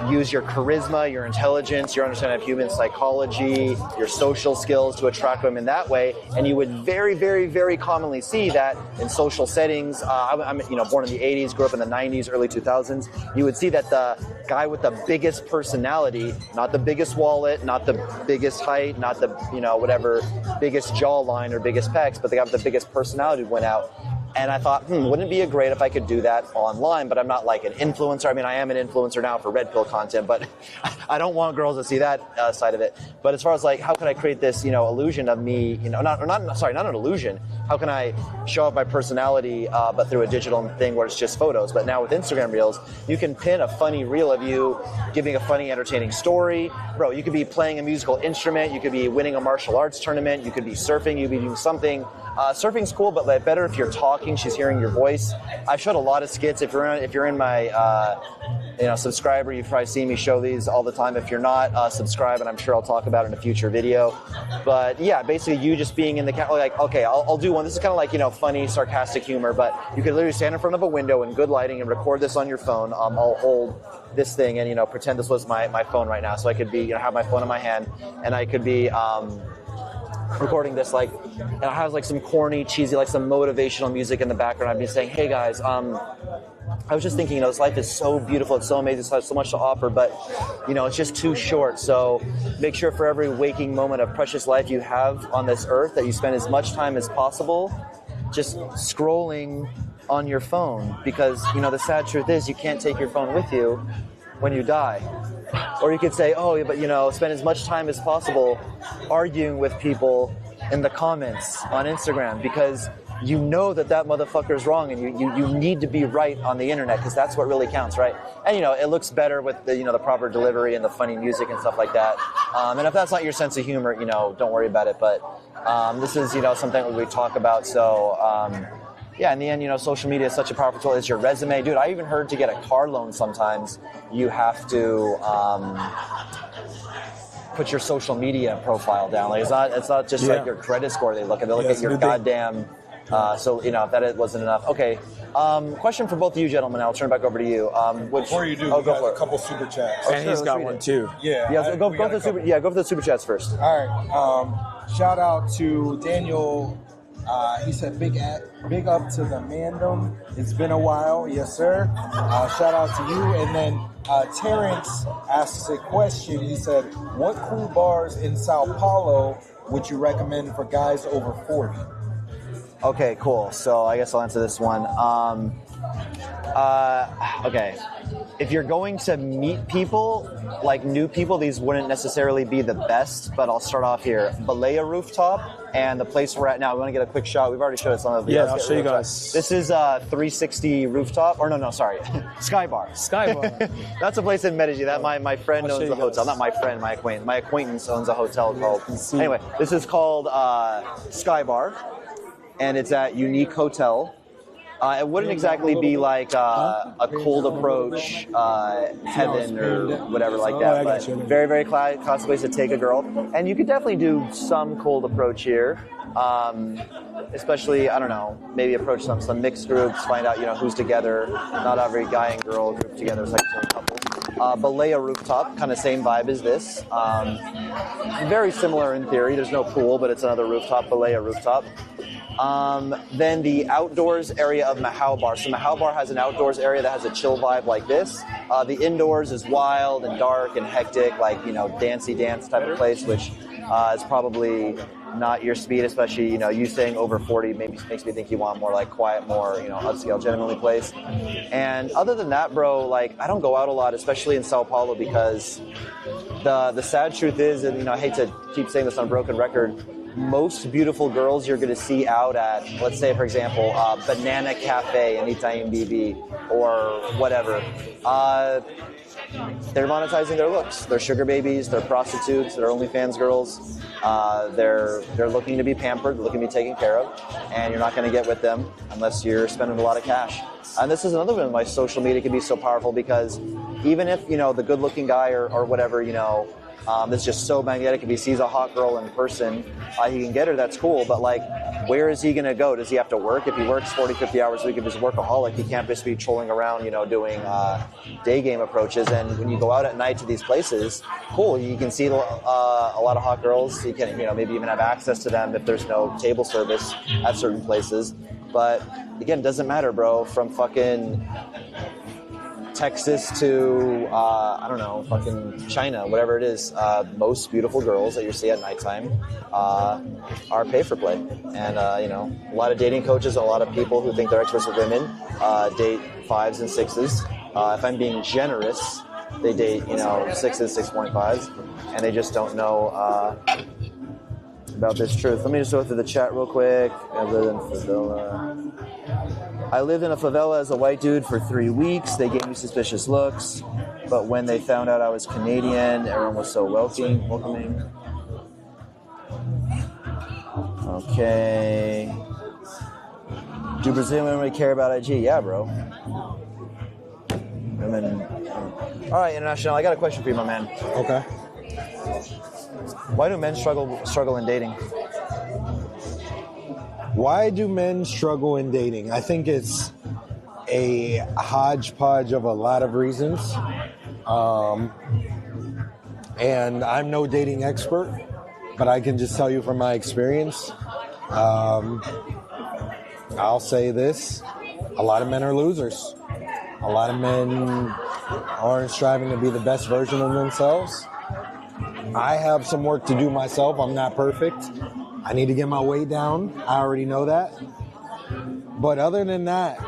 use your charisma, your intelligence, your understanding of human psychology, your social skills to attract women that way. And you would very, very, very commonly see that in social settings. I'm born in the 80s, grew up in the 90s, early 2000s. You would see that the guy with the biggest personality, not the biggest wallet, not the biggest height, not the, whatever, biggest jawline or biggest pecs, but the guy with the biggest personality went out. And I thought, wouldn't it be great if I could do that online? But I'm not like an influencer. I mean, I am an influencer now for Red Pill content, but I don't want girls to see that side of it. But as far as like, how can I create this, illusion of me, not an illusion. How can I show off my personality, but through a digital thing where it's just photos? But now with Instagram Reels, you can pin a funny reel of you giving a funny, entertaining story. Bro, you could be playing a musical instrument. You could be winning a martial arts tournament. You could be surfing. You could be doing something. Surfing's cool, but better if you're talking, she's hearing your voice. I've showed a lot of skits. If you're in my subscriber, you've probably seen me show these all the time. If you're not, subscribe, and I'm sure I'll talk about it in a future video. But yeah, basically you just being in the like, okay, I'll do one. This is kind of like funny, sarcastic humor, but you could literally stand in front of a window in good lighting and record this on your phone. I'll hold this thing and pretend this was my phone right now, so I could be have my phone in my hand and I could be recording this and I have some corny, cheesy, some motivational music in the background. I'd be saying, hey guys, I was just thinking, this life is so beautiful, it's so amazing, it has so much to offer, but it's just too short. So make sure for every waking moment of precious life you have on this earth that you spend as much time as possible just scrolling on your phone, because the sad truth is you can't take your phone with you when you die. Or you could say, oh, but spend as much time as possible arguing with people in the comments on Instagram, because you know that motherfucker is wrong, and you need to be right on the internet, because that's what really counts, right? And it looks better with the proper delivery and the funny music and stuff like that. And if that's not your sense of humor, don't worry about it. But this is something we talk about. So yeah, in the end, social media is such a powerful tool. It's your resume, dude. I even heard to get a car loan sometimes you have to put your social media profile down. Like it's not just like your credit score they look at. They look at your goddamn. So if that wasn't enough. Okay. Question for both of you gentlemen. I'll turn it back over to you. Before you do, we got a couple super chats. And he's got one too. Yeah. Go for the super chats first. All right. Shout out to Daniel. He said, big up to the mandem. It's been a while. Yes, sir. Shout out to you. And then Terrence asks a question. He said, what cool bars in Sao Paulo would you recommend for guys over 40? Okay, cool. So I guess I'll answer this one. Okay. If you're going to meet people, like new people, these wouldn't necessarily be the best, but I'll start off here. Balea Rooftop and the place we're at now. We want to get a quick shot. We've already showed it some of the Yeah, I'll show you guys. This is 360 Rooftop. Or no, sorry. Sky Bar. Sky Bar. That's a place in Medellin. That my friend owns a hotel. Not my friend, my acquaintance. My acquaintance owns a hotel called... Anyway, this is called Sky Bar, and it's at Unique Hotel. It wouldn't exactly be like a cold approach heaven or whatever like that, but very, very classic place to take a girl. And you could definitely do some cold approach here, especially, I don't know, maybe approach some mixed groups, find out, who's together. Not every guy and girl group together, it's like a couple. Balea Rooftop, kind of same vibe as this. Very similar in theory. There's no pool, but it's another rooftop, Balea Rooftop. Then the outdoors area of Mahau Bar. So Mahau Bar has an outdoors area that has a chill vibe like this. The indoors is wild and dark and hectic, like, dancey dance type of place, which is probably not your speed, especially, you saying over 40 maybe makes me think you want more like quiet, more, upscale, gentlemanly place. And other than that, bro, like, I don't go out a lot, especially in Sao Paulo, because the sad truth is, and, I hate to keep saying this on broken record, most beautiful girls you're going to see out at, let's say, for example, Banana Cafe in Itaim BB or whatever, they're monetizing their looks. They're sugar babies, they're prostitutes, they're OnlyFans girls. They're looking to be pampered, they're looking to be taken care of, and you're not going to get with them unless you're spending a lot of cash. And this is another reason why social media can be so powerful, because even if, the good-looking guy or whatever, That's just so magnetic. If he sees a hot girl in person, he can get her. That's cool. But like, where is he going to go? Does he have to work? If he works 40, 50 hours a week, if he's a workaholic, he can't just be trolling around, doing day game approaches. And when you go out at night to these places, cool, you can see a lot of hot girls. You can, maybe even have access to them if there's no table service at certain places. But again, it doesn't matter, bro. From fucking Texas to, I don't know, fucking China, whatever it is, most beautiful girls that you see at nighttime are pay for play. And, a lot of dating coaches, a lot of people who think they're experts with women date 5s and 6s. If I'm being generous, they date, 6s, 6.5s, and they just don't know about this truth. Let me just go through the chat real quick. I lived in a favela as a white dude for 3 weeks. They gave me suspicious looks, but when they found out I was Canadian, everyone was so welcoming. Okay. Do Brazilian women really care about IG? Yeah, bro. Women. All right, International, I got a question for you, my man. Okay. Why do men struggle in dating? Why do men struggle in dating? I think it's a hodgepodge of a lot of reasons. And I'm no dating expert, but I can just tell you from my experience. I'll say this. A lot of men are losers. A lot of men aren't striving to be the best version of themselves. I have some work to do myself. I'm not perfect. I need to get my weight down. I already know that. But other than that,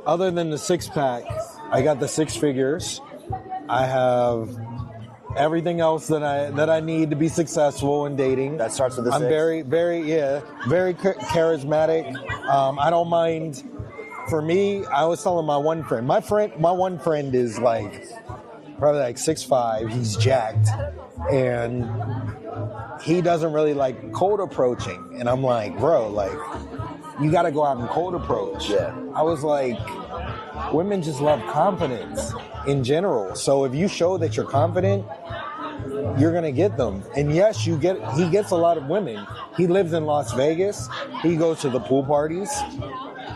other than the 6-pack, I got the 6 figures. I have everything else that I need to be successful in dating. That starts with the 6. I'm very charismatic. I don't mind. For me, I was telling my one friend. My one friend is probably 6'5". He's jacked, and he doesn't really like cold approaching. And I'm like, bro, you got to go out and cold approach. Yeah. I was like, women just love confidence in general. So if you show that you're confident, you're going to get them. And yes, he gets a lot of women. He lives in Las Vegas. He goes to the pool parties.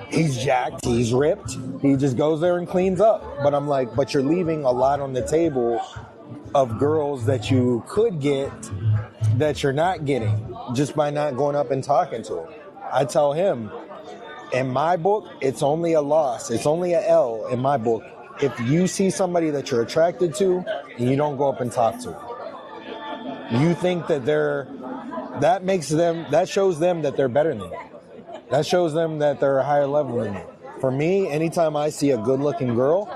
He's jacked. He's ripped. He just goes there and cleans up. But I'm like, but you're leaving a lot on the table of girls that you could get that you're not getting just by not going up and talking to them. I tell him, in my book, it's only a loss. It's only a L in my book if you see somebody that you're attracted to and you don't go up and talk to them. You think that that shows them that they're better than you. That shows them that they're a higher level than you. For me, anytime I see a good-looking girl,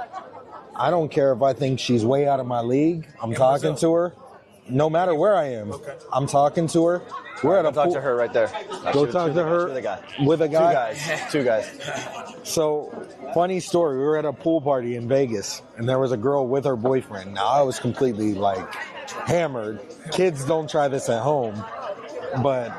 I don't care if I think she's way out of my league. I'm talking to her, no matter where I am. Okay. I'm talking to her. Talk to her right there. Go talk to her with a guy. Two guys. So, funny story. We were at a pool party in Vegas, and there was a girl with her boyfriend. Now, I was completely hammered. Kids don't try this at home, but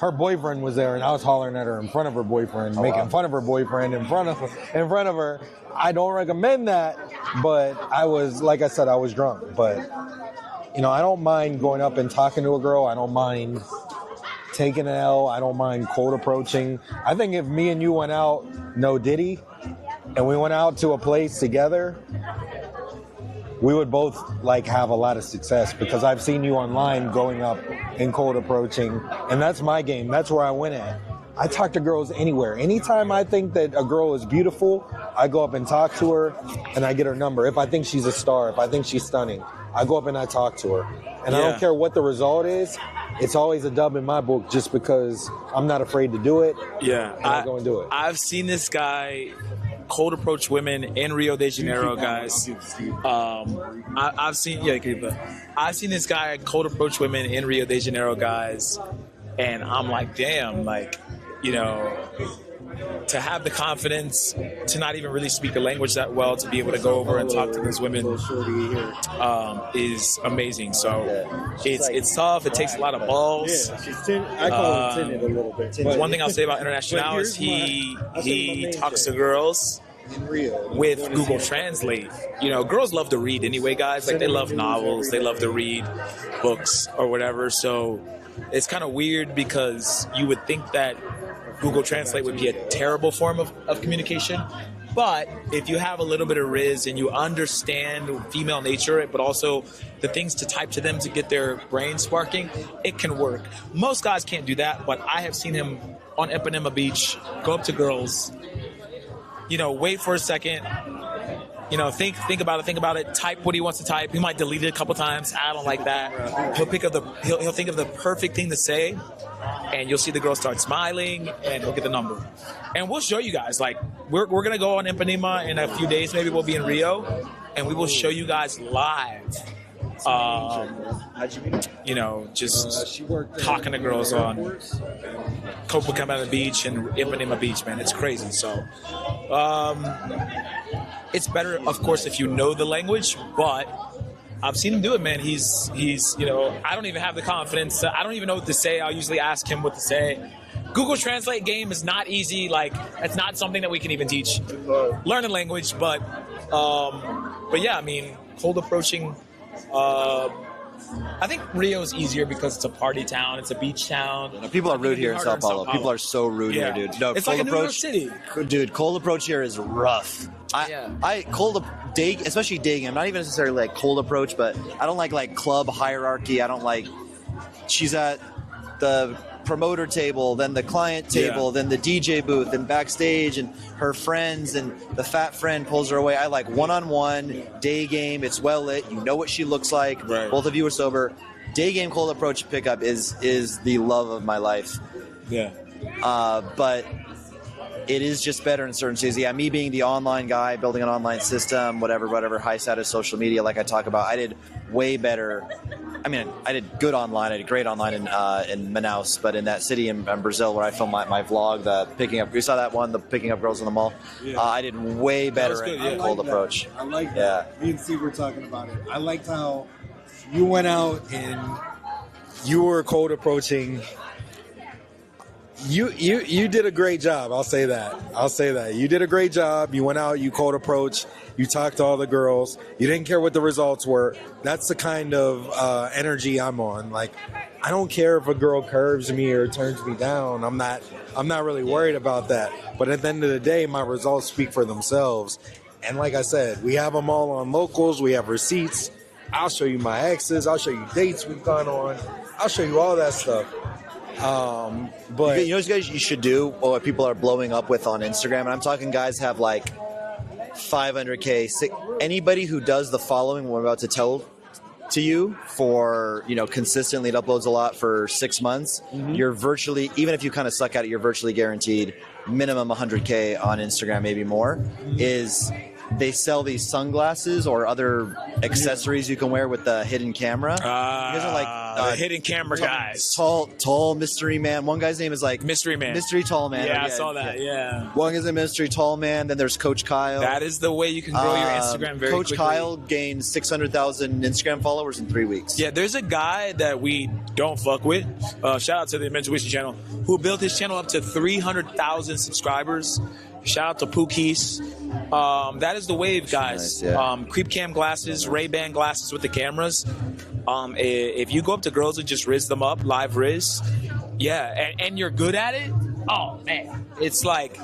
her boyfriend was there, and I was hollering at her in front of her boyfriend, making fun of her boyfriend in front of her. I don't recommend that, but I was, like I said, I was drunk. But, I don't mind going up and talking to a girl. I don't mind taking an L. I don't mind cold approaching. I think if me and you went out, no Diddy, and we went out to a place together, we would both have a lot of success, because I've seen you online going up and cold approaching, and that's my game. That's where I win at. I talk to girls anywhere. Anytime I think that a girl is beautiful, I go up and talk to her, and I get her number. If I think she's a star, if I think she's stunning, I go up and I talk to her. And I don't care what the result is. It's always a dub in my book, just because I'm not afraid to do it. Yeah. And I go and do it. I've seen this guy cold approach women in Rio de Janeiro, guys. I've seen this guy cold approach women in Rio de Janeiro, guys, and I'm like, damn, to have the confidence to not even really speak the language that well, to be able to go over and talk to these women is amazing. So it's tough. It takes a lot of balls. I call her timid a little bit. One thing I'll say about International is he talks to girls in Rio with Google Translate. You know, girls love to read anyway, guys. Like, they love novels, they love to read books or whatever. So it's kind of weird because you would think that Google Translate would be a terrible form of communication. But if you have a little bit of riz and you understand female nature, but also the things to type to them to get their brain sparking, it can work. Most guys can't do that, but I have seen him on Ipanema Beach go up to girls, you know, wait for a second, you know, think about it, type what he wants to type. He might delete it a couple times. I don't like that. He'll think of the perfect thing to say, and you'll see the girl start smiling, and he'll get the number. And we'll show you guys, like, we're going to go on Ipanema in a few days. Maybe we'll be in Rio, and we will show you guys live. You know, just talking to girls on Copacabana Beach and Ipanema Beach, man. It's crazy. So, it's better, of course, if you know the language, but I've seen him do it, man. He's you know, I don't even have the confidence. I don't even know what to say. I'll usually ask him what to say. Google Translate game is not easy. Like, it's not something that we can even teach. Learn a language, but yeah, I mean, cold approaching. I think Rio's easier because it's a party town. It's a beach town. People are rude here in Sao Paulo. People are so rude here, dude. No, it's like a New York City. Dude, cold approach here is rough. Especially dating. I'm not even necessarily like cold approach, but I don't like club hierarchy. I don't like. She's at the promoter table, then the client table, then the DJ booth, and backstage, and her friends, and the fat friend pulls her away. I like one-on-one, day game. It's well lit. You know what she looks like. Right. Both of you are sober. Day game cold approach pickup is the love of my life. Yeah. But it is just better in certain cities. Yeah, me being the online guy, building an online system, whatever, high status social media, like I talk about, I did way better. I mean, I did good online. I did great online in Manaus, but in that city in Brazil where I filmed my vlog, the picking up. You saw that one, the picking up girls in the mall. Yeah. I did way better in cold approach. I like that. Me and Steve were talking about it. I liked how you went out and you were cold approaching. You did a great job. I'll say that. You did a great job. You went out, you cold approach, you talked to all the girls. You didn't care what the results were. That's the kind of energy I'm on. Like, I don't care if a girl curves me or turns me down. I'm not really worried about that. But at the end of the day, my results speak for themselves. And like I said, we have them all on locals. We have receipts. I'll show you my exes. I'll show you dates we've gone on. I'll show you all that stuff. But you know what guys you should do, or what people are blowing up with on Instagram, and I'm talking guys have like 500K. Anybody who does the following we're about to tell to you for, you know, consistently, it uploads a lot for 6 months, you're virtually, even if you kind of suck at it, you're virtually guaranteed minimum 100K on Instagram, maybe more, is they sell these sunglasses or other accessories you can wear with the hidden camera. You guys are like hidden camera guys. Tall mystery man. One guy's name is like Mystery Man. Mystery Tall Man. Yeah, I saw that. Yeah. One is a Mystery Tall Man. Then there's Coach Kyle. That is the way you can grow your Instagram very Coach quickly. Kyle gained 600,000 Instagram followers in 3 weeks. Yeah, there's a guy that we don't fuck with. Shout out to the Intuition channel, who built his channel up to 300,000 subscribers. Shout out to Pookies. That is the wave, guys. Nice, yeah. Creep cam glasses, Ray-Ban glasses with the cameras. If you go up to girls and just riz them up, live riz, and you're good at it, oh man, it's like,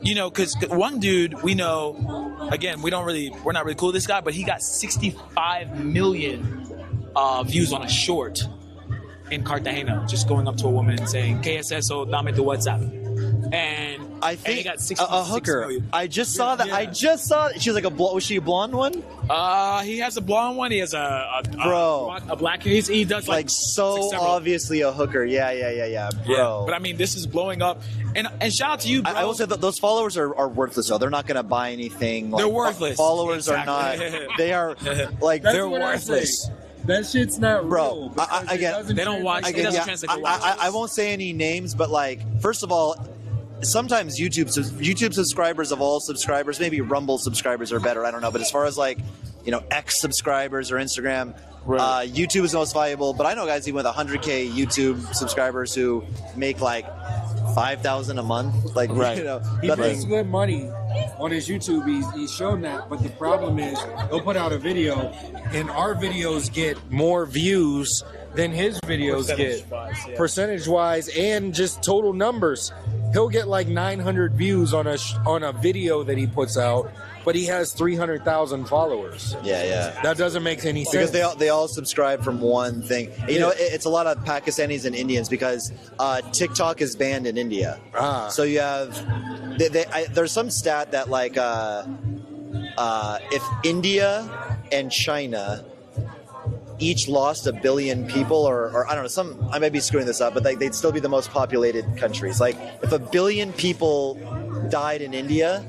you know, because one dude we know, again, we're not really cool with this guy, but he got 65 million views on a short in Cartagena, just going up to a woman and saying, "¿Qué es eso? Dame tu WhatsApp." And I think he got a hooker. million. I just saw that. I just saw. She was like was she a blonde one? He has a blonde one. He has a black. He does like so obviously a hooker. Yeah, bro. Yeah. But I mean, this is blowing up. And shout out to you, bro. I will say that those followers are worthless though. They're not going to buy anything. Like, they're worthless. Followers are not. They are like they're worthless. That shit's not real. Bro, again, they don't watch. It doesn't translate to watch. I won't say any names, but like, first of all, sometimes YouTube subscribers of all subscribers, maybe Rumble subscribers are better. I don't know, but as far as like, you know, X subscribers or Instagram, right. YouTube is the most valuable. But I know guys even with 100K YouTube subscribers who make like $5,000 a month. Like, Right. you know, He nothing. makes good money on his YouTube. He's shown that, but the problem is he'll put out a video, and our videos get more views than his videos get, percentage-wise, and just total numbers. He'll get like 900 views on a video that he puts out, but he has 300,000 followers. Yeah. That doesn't make any sense. Because they all subscribe from one thing. You know, it's a lot of Pakistanis and Indians because TikTok is banned in India. So you have there's some stat that like if India and China each lost 1 billion people, or I don't know, I may be screwing this up, but they'd still be the most populated countries. Like if 1 billion people died in India,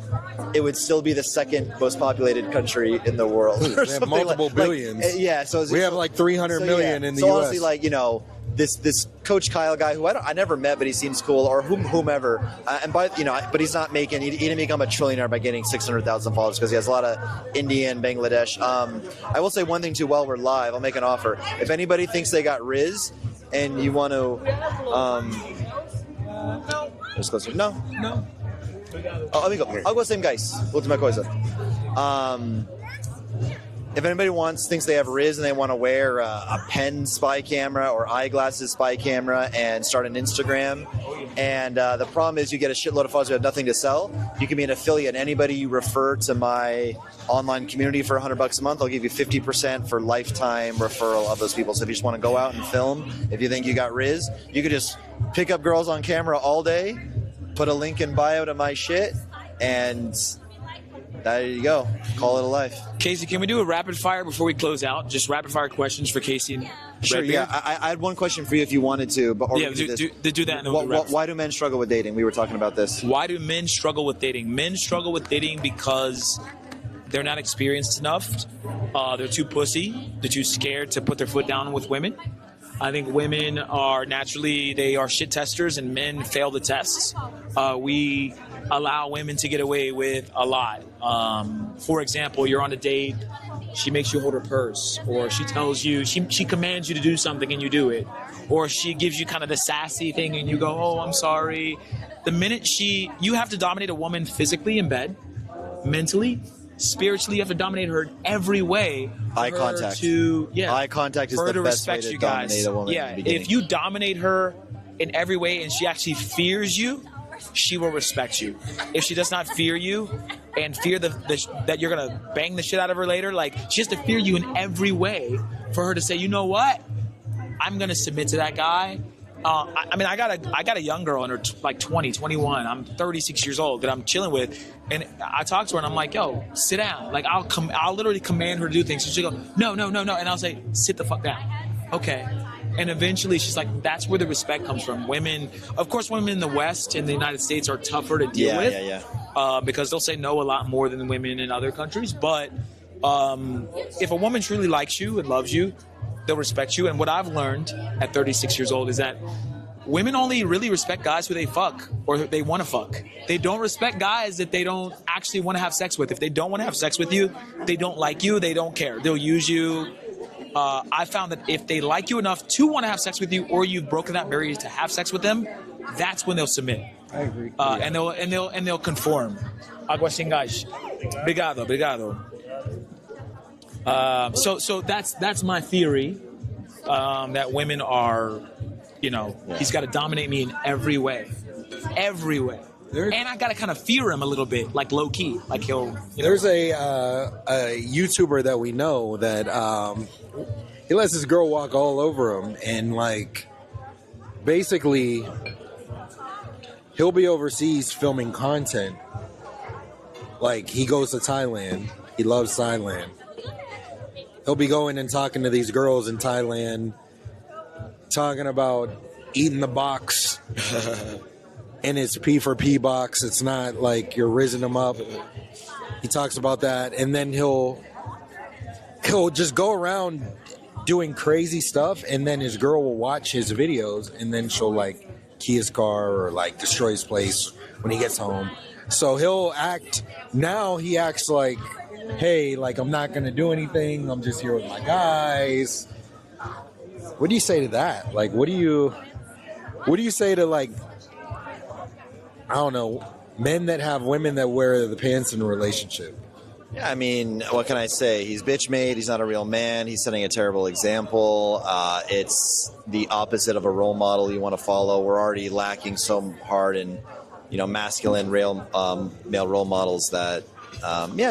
it would still be the second most populated country in the world. They have multiple billions. Yeah, so we have like 300 million in the so U.S. honestly, like, you know, this Coach Kyle guy who I never met, but he seems cool, or whomever. But he's not making. He didn't become a trillionaire by getting 600,000 followers because he has a lot of India and Bangladesh. I will say one thing too. While we're live, I'll make an offer. If anybody thinks they got Riz, and you want to, just closer. No. Oh, amigo, algo same guys. Última coisa. If anybody thinks they have Riz and they want to wear a pen spy camera or eyeglasses spy camera and start an Instagram, and the problem is you get a shitload of followers who have nothing to sell, you can be an affiliate. Anybody you refer to my online community for $100 a month, I'll give you 50% for lifetime referral of those people. So if you just want to go out and film, if you think you got Riz, you could just pick up girls on camera all day, put a link in bio to my shit, and there you go. Call it a life. Casey, can we do a rapid fire before we close out? Just rapid fire questions for Casey. And Sure. Redbeard? Yeah, I had one question for you if you wanted to. But Yeah, do that. And then we'll do rapid why do men struggle with dating? We were talking about this. Why do men struggle with dating? Men struggle with dating because they're not experienced enough. They're too pussy. They're too scared to put their foot down with women. I think women are they are shit testers, and men fail the tests. We allow women to get away with a lot. For example, you're on a date, she makes you hold her purse, or she tells you, she commands you to do something and you do it, or she gives you kind of the sassy thing and you go, oh, I'm sorry. The minute you have to dominate a woman physically in bed, mentally, spiritually, you have to dominate her in every way. Eye contact. Eye contact is the best way to dominate a woman. Yeah, in the beginning. if you dominate her in every way and she actually fears you, she will respect you. If she does not fear you and fear that you're going to bang the shit out of her later, like, she has to fear you in every way for her to say, you know what? I'm going to submit to that guy. I got a young girl in her like 20, 21. I'm 36 years old that I'm chilling with, and I talk to her and I'm like, "Yo, sit down." Like I'll literally command her to do things. So she'll go, "No," and I'll say, "Sit the fuck down." Okay. And eventually she's like, that's where the respect comes from. Women, of course, women in the West, in the United States, are tougher to deal with. Because they'll say no a lot more than women in other countries. But if a woman truly likes you and loves you, they'll respect you. And what I've learned at 36 years old is that women only really respect guys who they fuck or they want to fuck. They don't respect guys that they don't actually want to have sex with. If they don't want to have sex with you, they don't like you, they don't care. They'll use you. I found that if they like you enough to want to have sex with you, or you've broken that barrier to have sex with them, that's when they'll submit. I agree. And they'll conform. Água sem gás. Obrigado. So that's my theory. That women are, he's got to dominate me in every way. And I got to kind of fear him a little bit, like low key, like he'll. There's a YouTuber that we know that he lets this girl walk all over him, and like basically he'll be overseas filming content. Like he goes to Thailand, he loves Thailand. He'll be going and talking to these girls in Thailand, talking about eating the box. And it's P for P box. It's not like you're rizzing them up. He talks about that, and then he'll just go around doing crazy stuff, and then his girl will watch his videos, and then she'll like key his car or like destroy his place when he gets home. So he acts like, hey, like I'm not gonna do anything. I'm just here with my guys. What do you say to that? Like, what do you say to like I don't know, men that have women that wear the pants in a relationship. Yeah, I mean, what can I say? He's bitch made. He's not a real man. He's setting a terrible example. It's the opposite of a role model you want to follow. We're already lacking so hard in, masculine male role models that,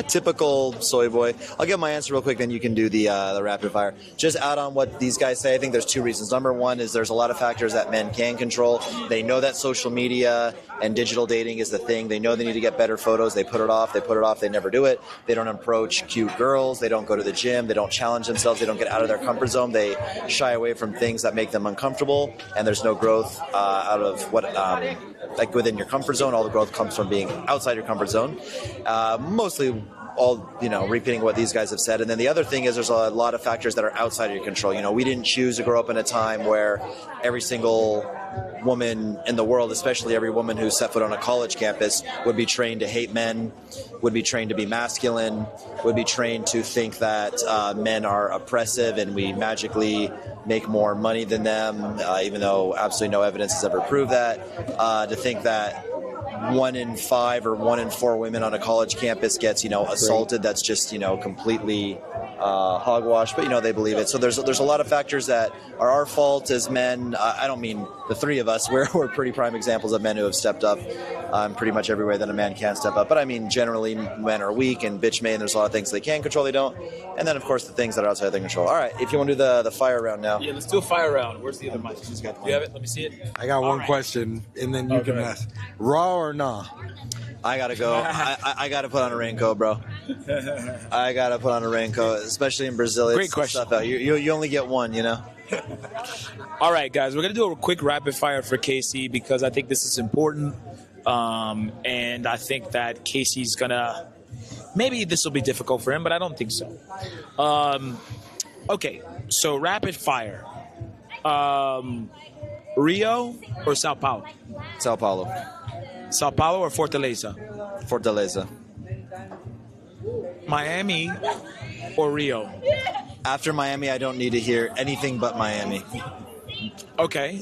typical soy boy. I'll give my answer real quick, then you can do the rapid fire. Just out on what these guys say, I think there's two reasons. Number one is there's a lot of factors that men can control. They know that social media and digital dating is the thing. They know they need to get better photos. They put it off. They never do it. They don't approach cute girls. They don't go to the gym. They don't challenge themselves. They don't get out of their comfort zone. They shy away from things that make them uncomfortable, and there's no growth out of what like within your comfort zone. All the growth comes from being outside your comfort zone. Mostly all, repeating what these guys have said. And then the other thing is there's a lot of factors that are outside of your control. We didn't choose to grow up in a time where every single woman in the world, especially every woman who set foot on a college campus, would be trained to hate men, would be trained to be masculine, would be trained to think that men are oppressive and we magically make more money than them, even though absolutely no evidence has ever proved that, to think that 1 in 5 or 1 in 4 women on a college campus gets, assaulted. That's just, completely hogwash, but they believe it. So there's a lot of factors that are our fault as men. I don't mean the three of us. We're pretty prime examples of men who have stepped up pretty much every way that a man can step up. But I mean, generally, men are weak and bitch made, and there's a lot of things they can control, they don't. And then, of course, the things that are outside their control. All right, if you want to do the fire round now. Yeah, let's do a fire round. Where's the other mic? Do you have it? Let me see it. I got one question, and then you can ask. Raw or nah? I gotta go. I gotta put on a raincoat, bro. I gotta put on a raincoat, especially in Brazil. Great question. Stuff out. You only get one, All right, guys, we're going to do a quick rapid fire for Casey because I think this is important. And I think that Casey's going to, maybe this will be difficult for him, but I don't think so. Okay, so rapid fire. Rio or Sao Paulo? Sao Paulo. Sao Paulo or Fortaleza? Fortaleza. Miami or Rio? After Miami, I don't need to hear anything but Miami. Okay.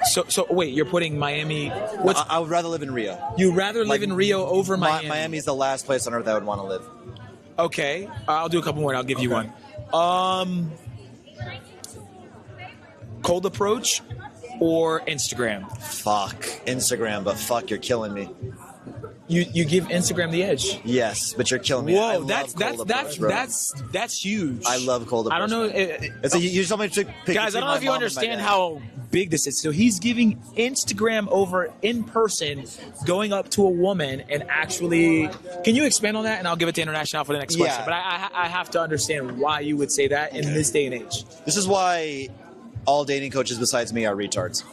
So wait, you're putting Miami... I would rather live in Rio. You'd rather live in Rio over Miami? Miami's the last place on earth I would want to live. Okay. I'll do a couple more and I'll give you one. Cold approach or Instagram? Fuck. Instagram, but fuck, you're killing me. You give Instagram the edge. Yes, but you're killing me. Whoa, that's huge. I love cold approach. I don't know. You told me to pick guys, I don't know if you understand how big this is. So he's giving Instagram over in person, going up to a woman and actually. Can you expand on that? And I'll give it to International for the next question. But I have to understand why you would say that in this day and age. This is why all dating coaches besides me are retards.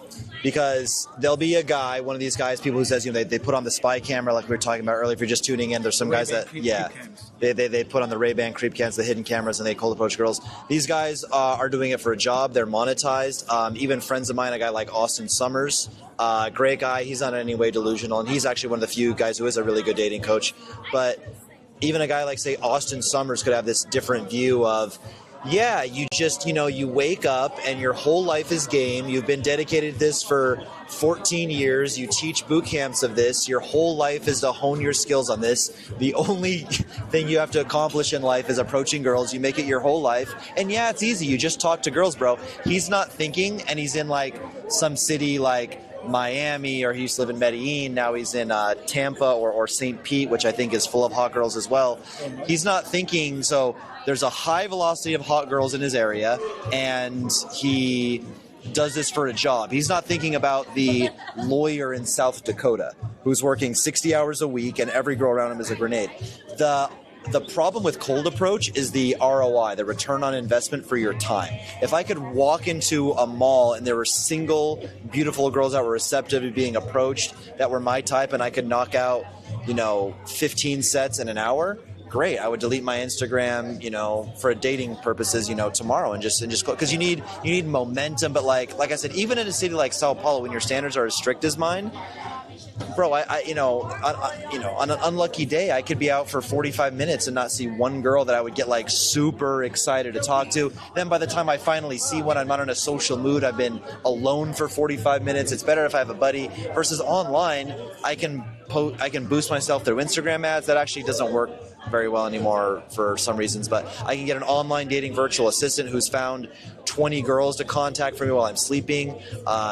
Because there'll be a guy, one of these guys, people who says, they put on the spy camera like we were talking about earlier. If you're just tuning in, there's some guys that, they put on the Ray-Ban creep cams, the hidden cameras, and they cold approach girls. These guys are doing it for a job. They're monetized. Even friends of mine, a guy like Austin Summers, great guy. He's not in any way delusional, and he's actually one of the few guys who is a really good dating coach. But even a guy like, say, Austin Summers could have this different view of, yeah, you just, you wake up and your whole life is game. You've been dedicated to this for 14 years. You teach boot camps of this. Your whole life is to hone your skills on this. The only thing you have to accomplish in life is approaching girls. You make it your whole life. And yeah, it's easy. You just talk to girls, bro. He's not thinking, and he's in like some city like Miami, or he used to live in Medellin. Now he's in Tampa or St. Pete, which I think is full of hot girls as well. He's not thinking, so there's a high velocity of hot girls in his area, and he does this for a job. He's not thinking about the lawyer in South Dakota who's working 60 hours a week and every girl around him is a grenade. The problem with cold approach is the ROI, the return on investment for your time. If I could walk into a mall and there were single, beautiful girls that were receptive to being approached, that were my type, and I could knock out, 15 sets in an hour, great. I would delete my Instagram, for dating purposes, tomorrow and just because you need momentum. But like I said, even in a city like Sao Paulo, when your standards are as strict as mine, bro, on an unlucky day, I could be out for 45 minutes and not see one girl that I would get like super excited to talk to. Then by the time I finally see one, I'm not in a social mood. I've been alone for 45 minutes. It's better if I have a buddy versus online. I can boost myself through Instagram ads. That actually doesn't work very well anymore for some reasons, but I can get an online dating virtual assistant who's found 20 girls to contact for me while I'm sleeping,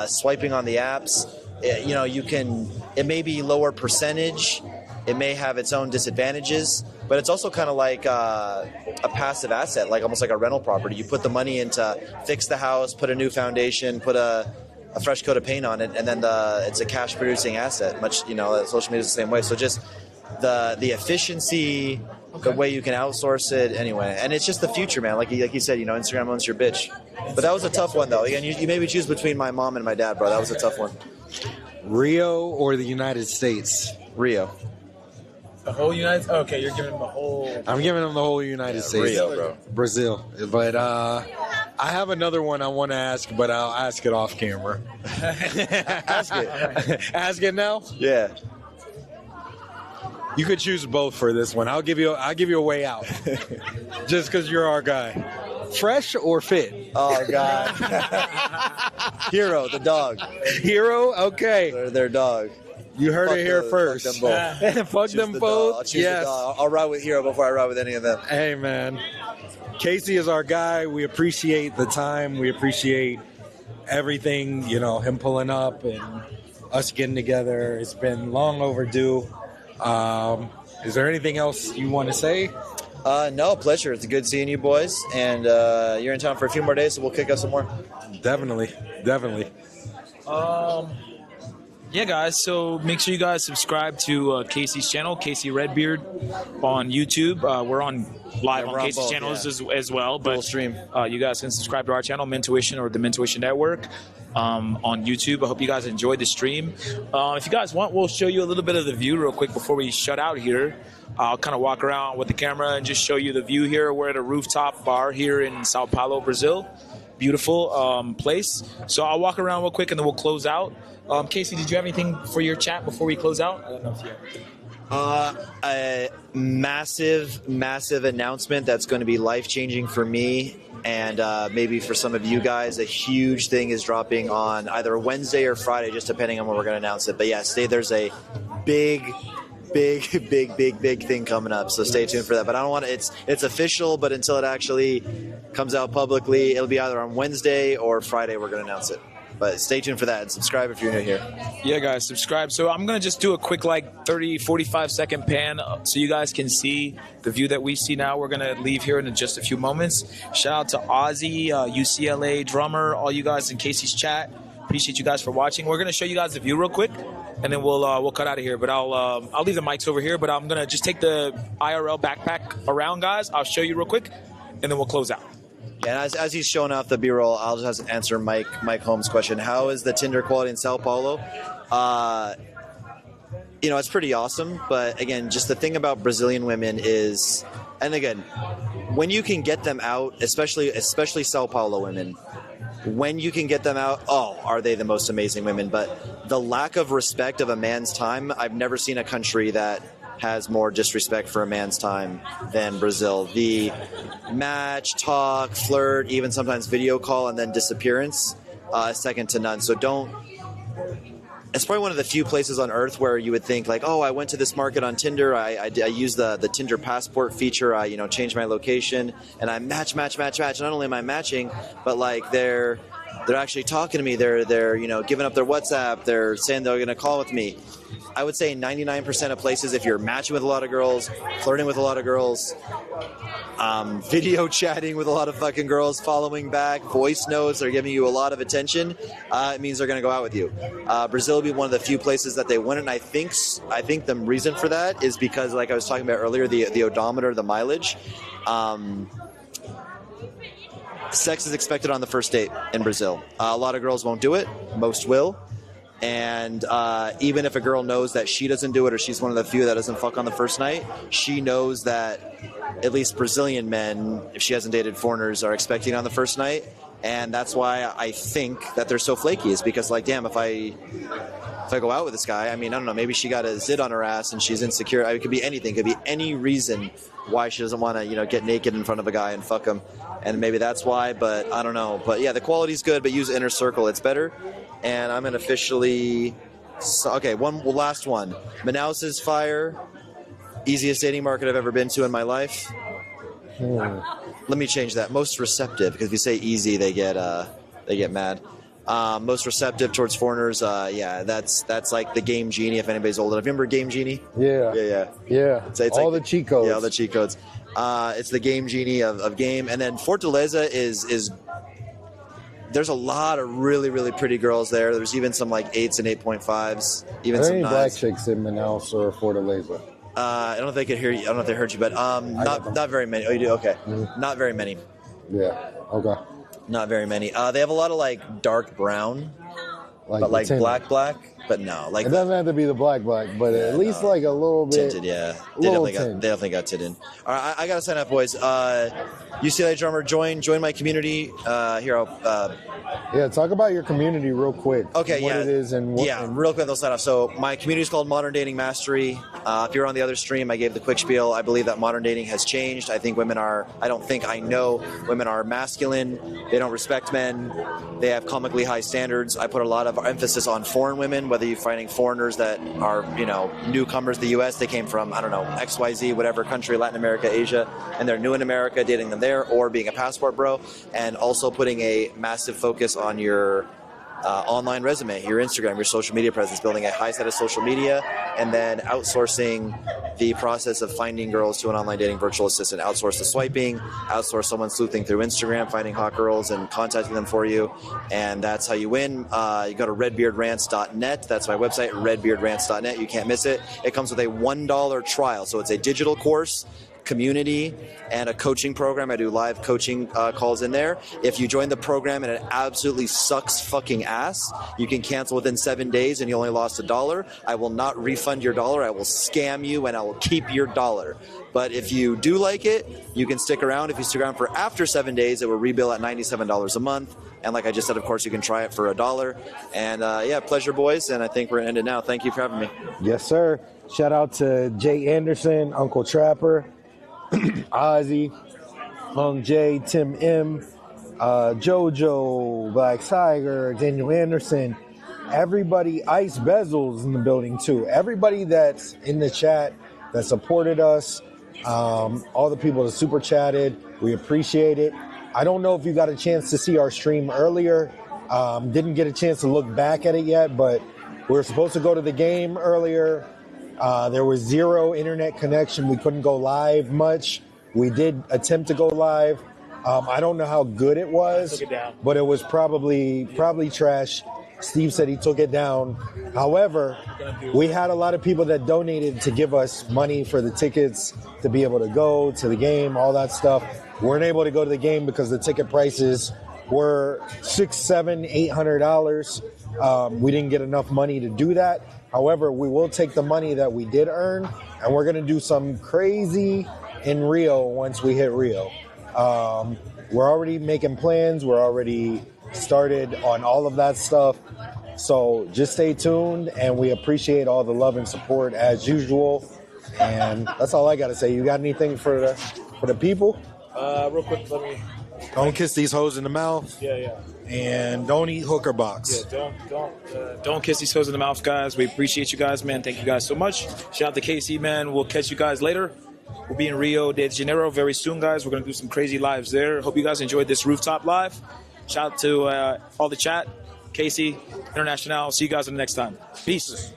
swiping on the apps. It may be lower percentage, it may have its own disadvantages, but it's also kind of like a passive asset, like almost like a rental property. You put the money in to fix the house, put a new foundation, put a fresh coat of paint on it, and then it's a cash producing asset. Social media is the same way. So just the efficiency, the way you can outsource it anyway, and it's just the future, man. Like you said, Instagram owns your bitch. But that was a tough one, though. Again, you maybe choose between my mom and my dad, bro. That was a tough one. Rio or the United States? Rio. The whole United. Okay, you're giving them the whole. I'm giving them the whole United States. Rio, bro. Brazil. But I have another one I want to ask, but I'll ask it off camera. Ask it. Ask it now? Yeah. You could choose both for this one. I'll give you a way out. Just because you're our guy. Fresh or fit? Oh God. Hero, the dog. Hero? Okay. Their dog. You heard it here first. Fuck them both. Fuck them both. I'll choose the dog. I'll ride with Hero before I ride with any of them. Hey man, Casey is our guy. We appreciate the time. We appreciate everything. Him pulling up and us getting together. It's been long overdue. Is there anything else you want to say? No, pleasure. It's good seeing you boys, and you're in town for a few more days, so we'll kick up some more. Definitely. Yeah, guys. So make sure you guys subscribe to Casey's channel, Casey Redbeard, on YouTube. We're on live on Casey's channels as well. But stream. You guys can subscribe to our channel, Mentuition or the Mentuition Network, on YouTube. I hope you guys enjoyed the stream. If you guys want, we'll show you a little bit of the view real quick before we shut out here. I'll kind of walk around with the camera and just show you the view here. We're at a rooftop bar here in Sao Paulo, Brazil. Beautiful place. So I'll walk around real quick and then we'll close out. Casey, did you have anything for your chat before we close out? I don't know if you have anything. A massive announcement that's going to be life-changing for me and maybe for some of you guys. A huge thing is dropping on either Wednesday or Friday, just depending on when we're going to announce it. But yeah, there's a big thing coming up, so stay tuned for that. But I don't want to, it's official, but until it actually comes out publicly, it'll be either on Wednesday or Friday we're going to announce it. But stay tuned for that and subscribe if you're new here. Yeah, guys, subscribe. So I'm going to just do a quick 30-45 second pan so you guys can see the view that we see now. We're going to leave here in just a few moments. Shout out to Ozzy, UCLA drummer, all you guys in Casey's chat. Appreciate you guys for watching. We're going to show you guys the view real quick, and then we'll cut out of here. But I'll leave the mics over here, but I'm going to just take the IRL backpack around, guys. I'll show you real quick, and then we'll close out. Yeah, and as he's showing off the B-roll, I'll just answer Mike Holmes' question. How is the Tinder quality in Sao Paulo? It's pretty awesome. But again, just the thing about Brazilian women is, and again, when you can get them out, especially Sao Paulo women, when you can get them out, are they the most amazing women? But the lack of respect of a man's time, I've never seen a country that has more disrespect for a man's time than Brazil. The match, talk, flirt, even sometimes video call, and then disappearance, second to none. So it's probably one of the few places on earth where you would think I went to this market on Tinder. I used the Tinder passport feature. I changed my location and I match. Not only am I matching, but they're actually talking to me. They're giving up their WhatsApp. They're saying they're going to call with me. I would say 99% of places, if you're matching with a lot of girls, flirting with a lot of girls, video chatting with a lot of fucking girls, following back, voice notes, are giving you a lot of attention, it means they're going to go out with you. Brazil would be one of the few places that they wouldn't. I think the reason for that is because, like I was talking about earlier, the odometer, the mileage. Sex is expected on the first date in Brazil. A lot of girls won't do it. Most will. And even if a girl knows that she doesn't do it, or she's one of the few that doesn't fuck on the first night, she knows that at least Brazilian men, if she hasn't dated foreigners, are expecting on the first night. And that's why I think that they're so flaky, is because, like, damn, if I go out with this guy, I mean, I don't know, maybe she got a zit on her ass and she's insecure. It could be anything. It could be any reason why she doesn't want to, you know, get naked in front of a guy and fuck him. And maybe that's why, but I don't know. But yeah, the quality's good, but use Inner Circle. It's better. And I'm going to officially... Okay, last one. Manaus is fire. Easiest dating market I've ever been to in my life. Let me change that. Most receptive, because if you say easy, they get mad. Most receptive towards foreigners. Yeah, that's like the Game Genie. If anybody's old enough, remember Game Genie? Yeah. It's all like the cheat codes. Yeah, all the cheat codes. It's the Game Genie of game. And then Fortaleza is. There's a lot of really, really pretty girls there. There's even some like 8s and 8.5s. Even Are there some any 9s. black chicks in Manaus or Fortaleza? I don't know if they could hear you. I don't know if they heard you, but not very many. Oh, you do? Okay. Mm-hmm. Not very many. Yeah. Okay. Not very many. They have a lot of like dark brown, but like tinted. black. But no, like It doesn't have to be the black, but at least like a little bit tinted. Yeah, little they definitely got tinted. All right, I gotta sign up, boys. UCLA drummer, join my community. Here, I'll. Yeah, talk about your community real quick. Okay, what it is and what. Yeah, real quick, they'll sign off. So my community is called Modern Dating Mastery. If you're on the other stream, I gave the quick spiel. I believe that modern dating has changed. I think women are. I know women are masculine. They don't respect men. They have comically high standards. I put a lot of emphasis on foreign women. Whether you're finding foreigners that are, you know, newcomers to the U.S., they came from, I don't know, XYZ, whatever country, Latin America, Asia, and they're new in America, dating them there, or being a passport bro, and also putting a massive focus on your online resume, your Instagram, your social media presence, building a high set of social media, and then outsourcing the process of finding girls to an online dating virtual assistant. Outsource the swiping, outsource someone sleuthing through Instagram, finding hot girls and contacting them for you, and that's how you win. You go to redbeardrans.net. That's my website, redbeardrans.net. You can't miss it. It comes with a $1 trial, so it's a digital course, community, and a coaching program. I do live coaching calls in there. If you join the program and it absolutely sucks fucking ass, you can cancel within 7 days and you only lost $1. I will not refund your dollar. I will scam you and I will keep your dollar. But if you do like it, you can stick around. If you stick around for after 7 days, it will rebill at $97 a month. And like I just said, of course, you can try it for $1. And yeah, pleasure, boys. And I think we're ended now. Thank you for having me. Yes, sir. Shout out to Jay Anderson, Uncle Trapper, Ozzy, Hung J, Tim M, JoJo, Black Tiger, Daniel Anderson, everybody, Ice Bezels in the building too. Everybody that's in the chat that supported us, all the people that super chatted, we appreciate it. I don't know if you got a chance to see our stream earlier. Didn't get a chance to look back at it yet, but we were supposed to go to the game earlier. There was zero internet connection. We couldn't go live much. We did attempt to go live. I don't know how good it was, but it was probably trash. Steve said he took it down. However, we had a lot of people that donated to give us money for the tickets to be able to go to the game, all that stuff. We weren't able to go to the game because the ticket prices were $600, $700, $800. We didn't get enough money to do that. However, we will take the money that we did earn, and we're going to do some crazy in Rio once we hit Rio. We're already making plans. We're already started on all of that stuff. So just stay tuned, and we appreciate all the love and support as usual. And that's all I got to say. You got anything for the people? Real quick, let me... Don't kiss these hoes in the mouth. Yeah. And don't eat hooker box. Yeah, don't kiss these toes in the mouth, guys. We appreciate you guys, man. Thank you guys so much. Shout out to KC, man. We'll catch you guys later. We'll be in Rio de Janeiro very soon, guys. We're going to do some crazy lives there. Hope you guys enjoyed this rooftop live. Shout out to all the chat. KC, International. See you guys in the next time. Peace.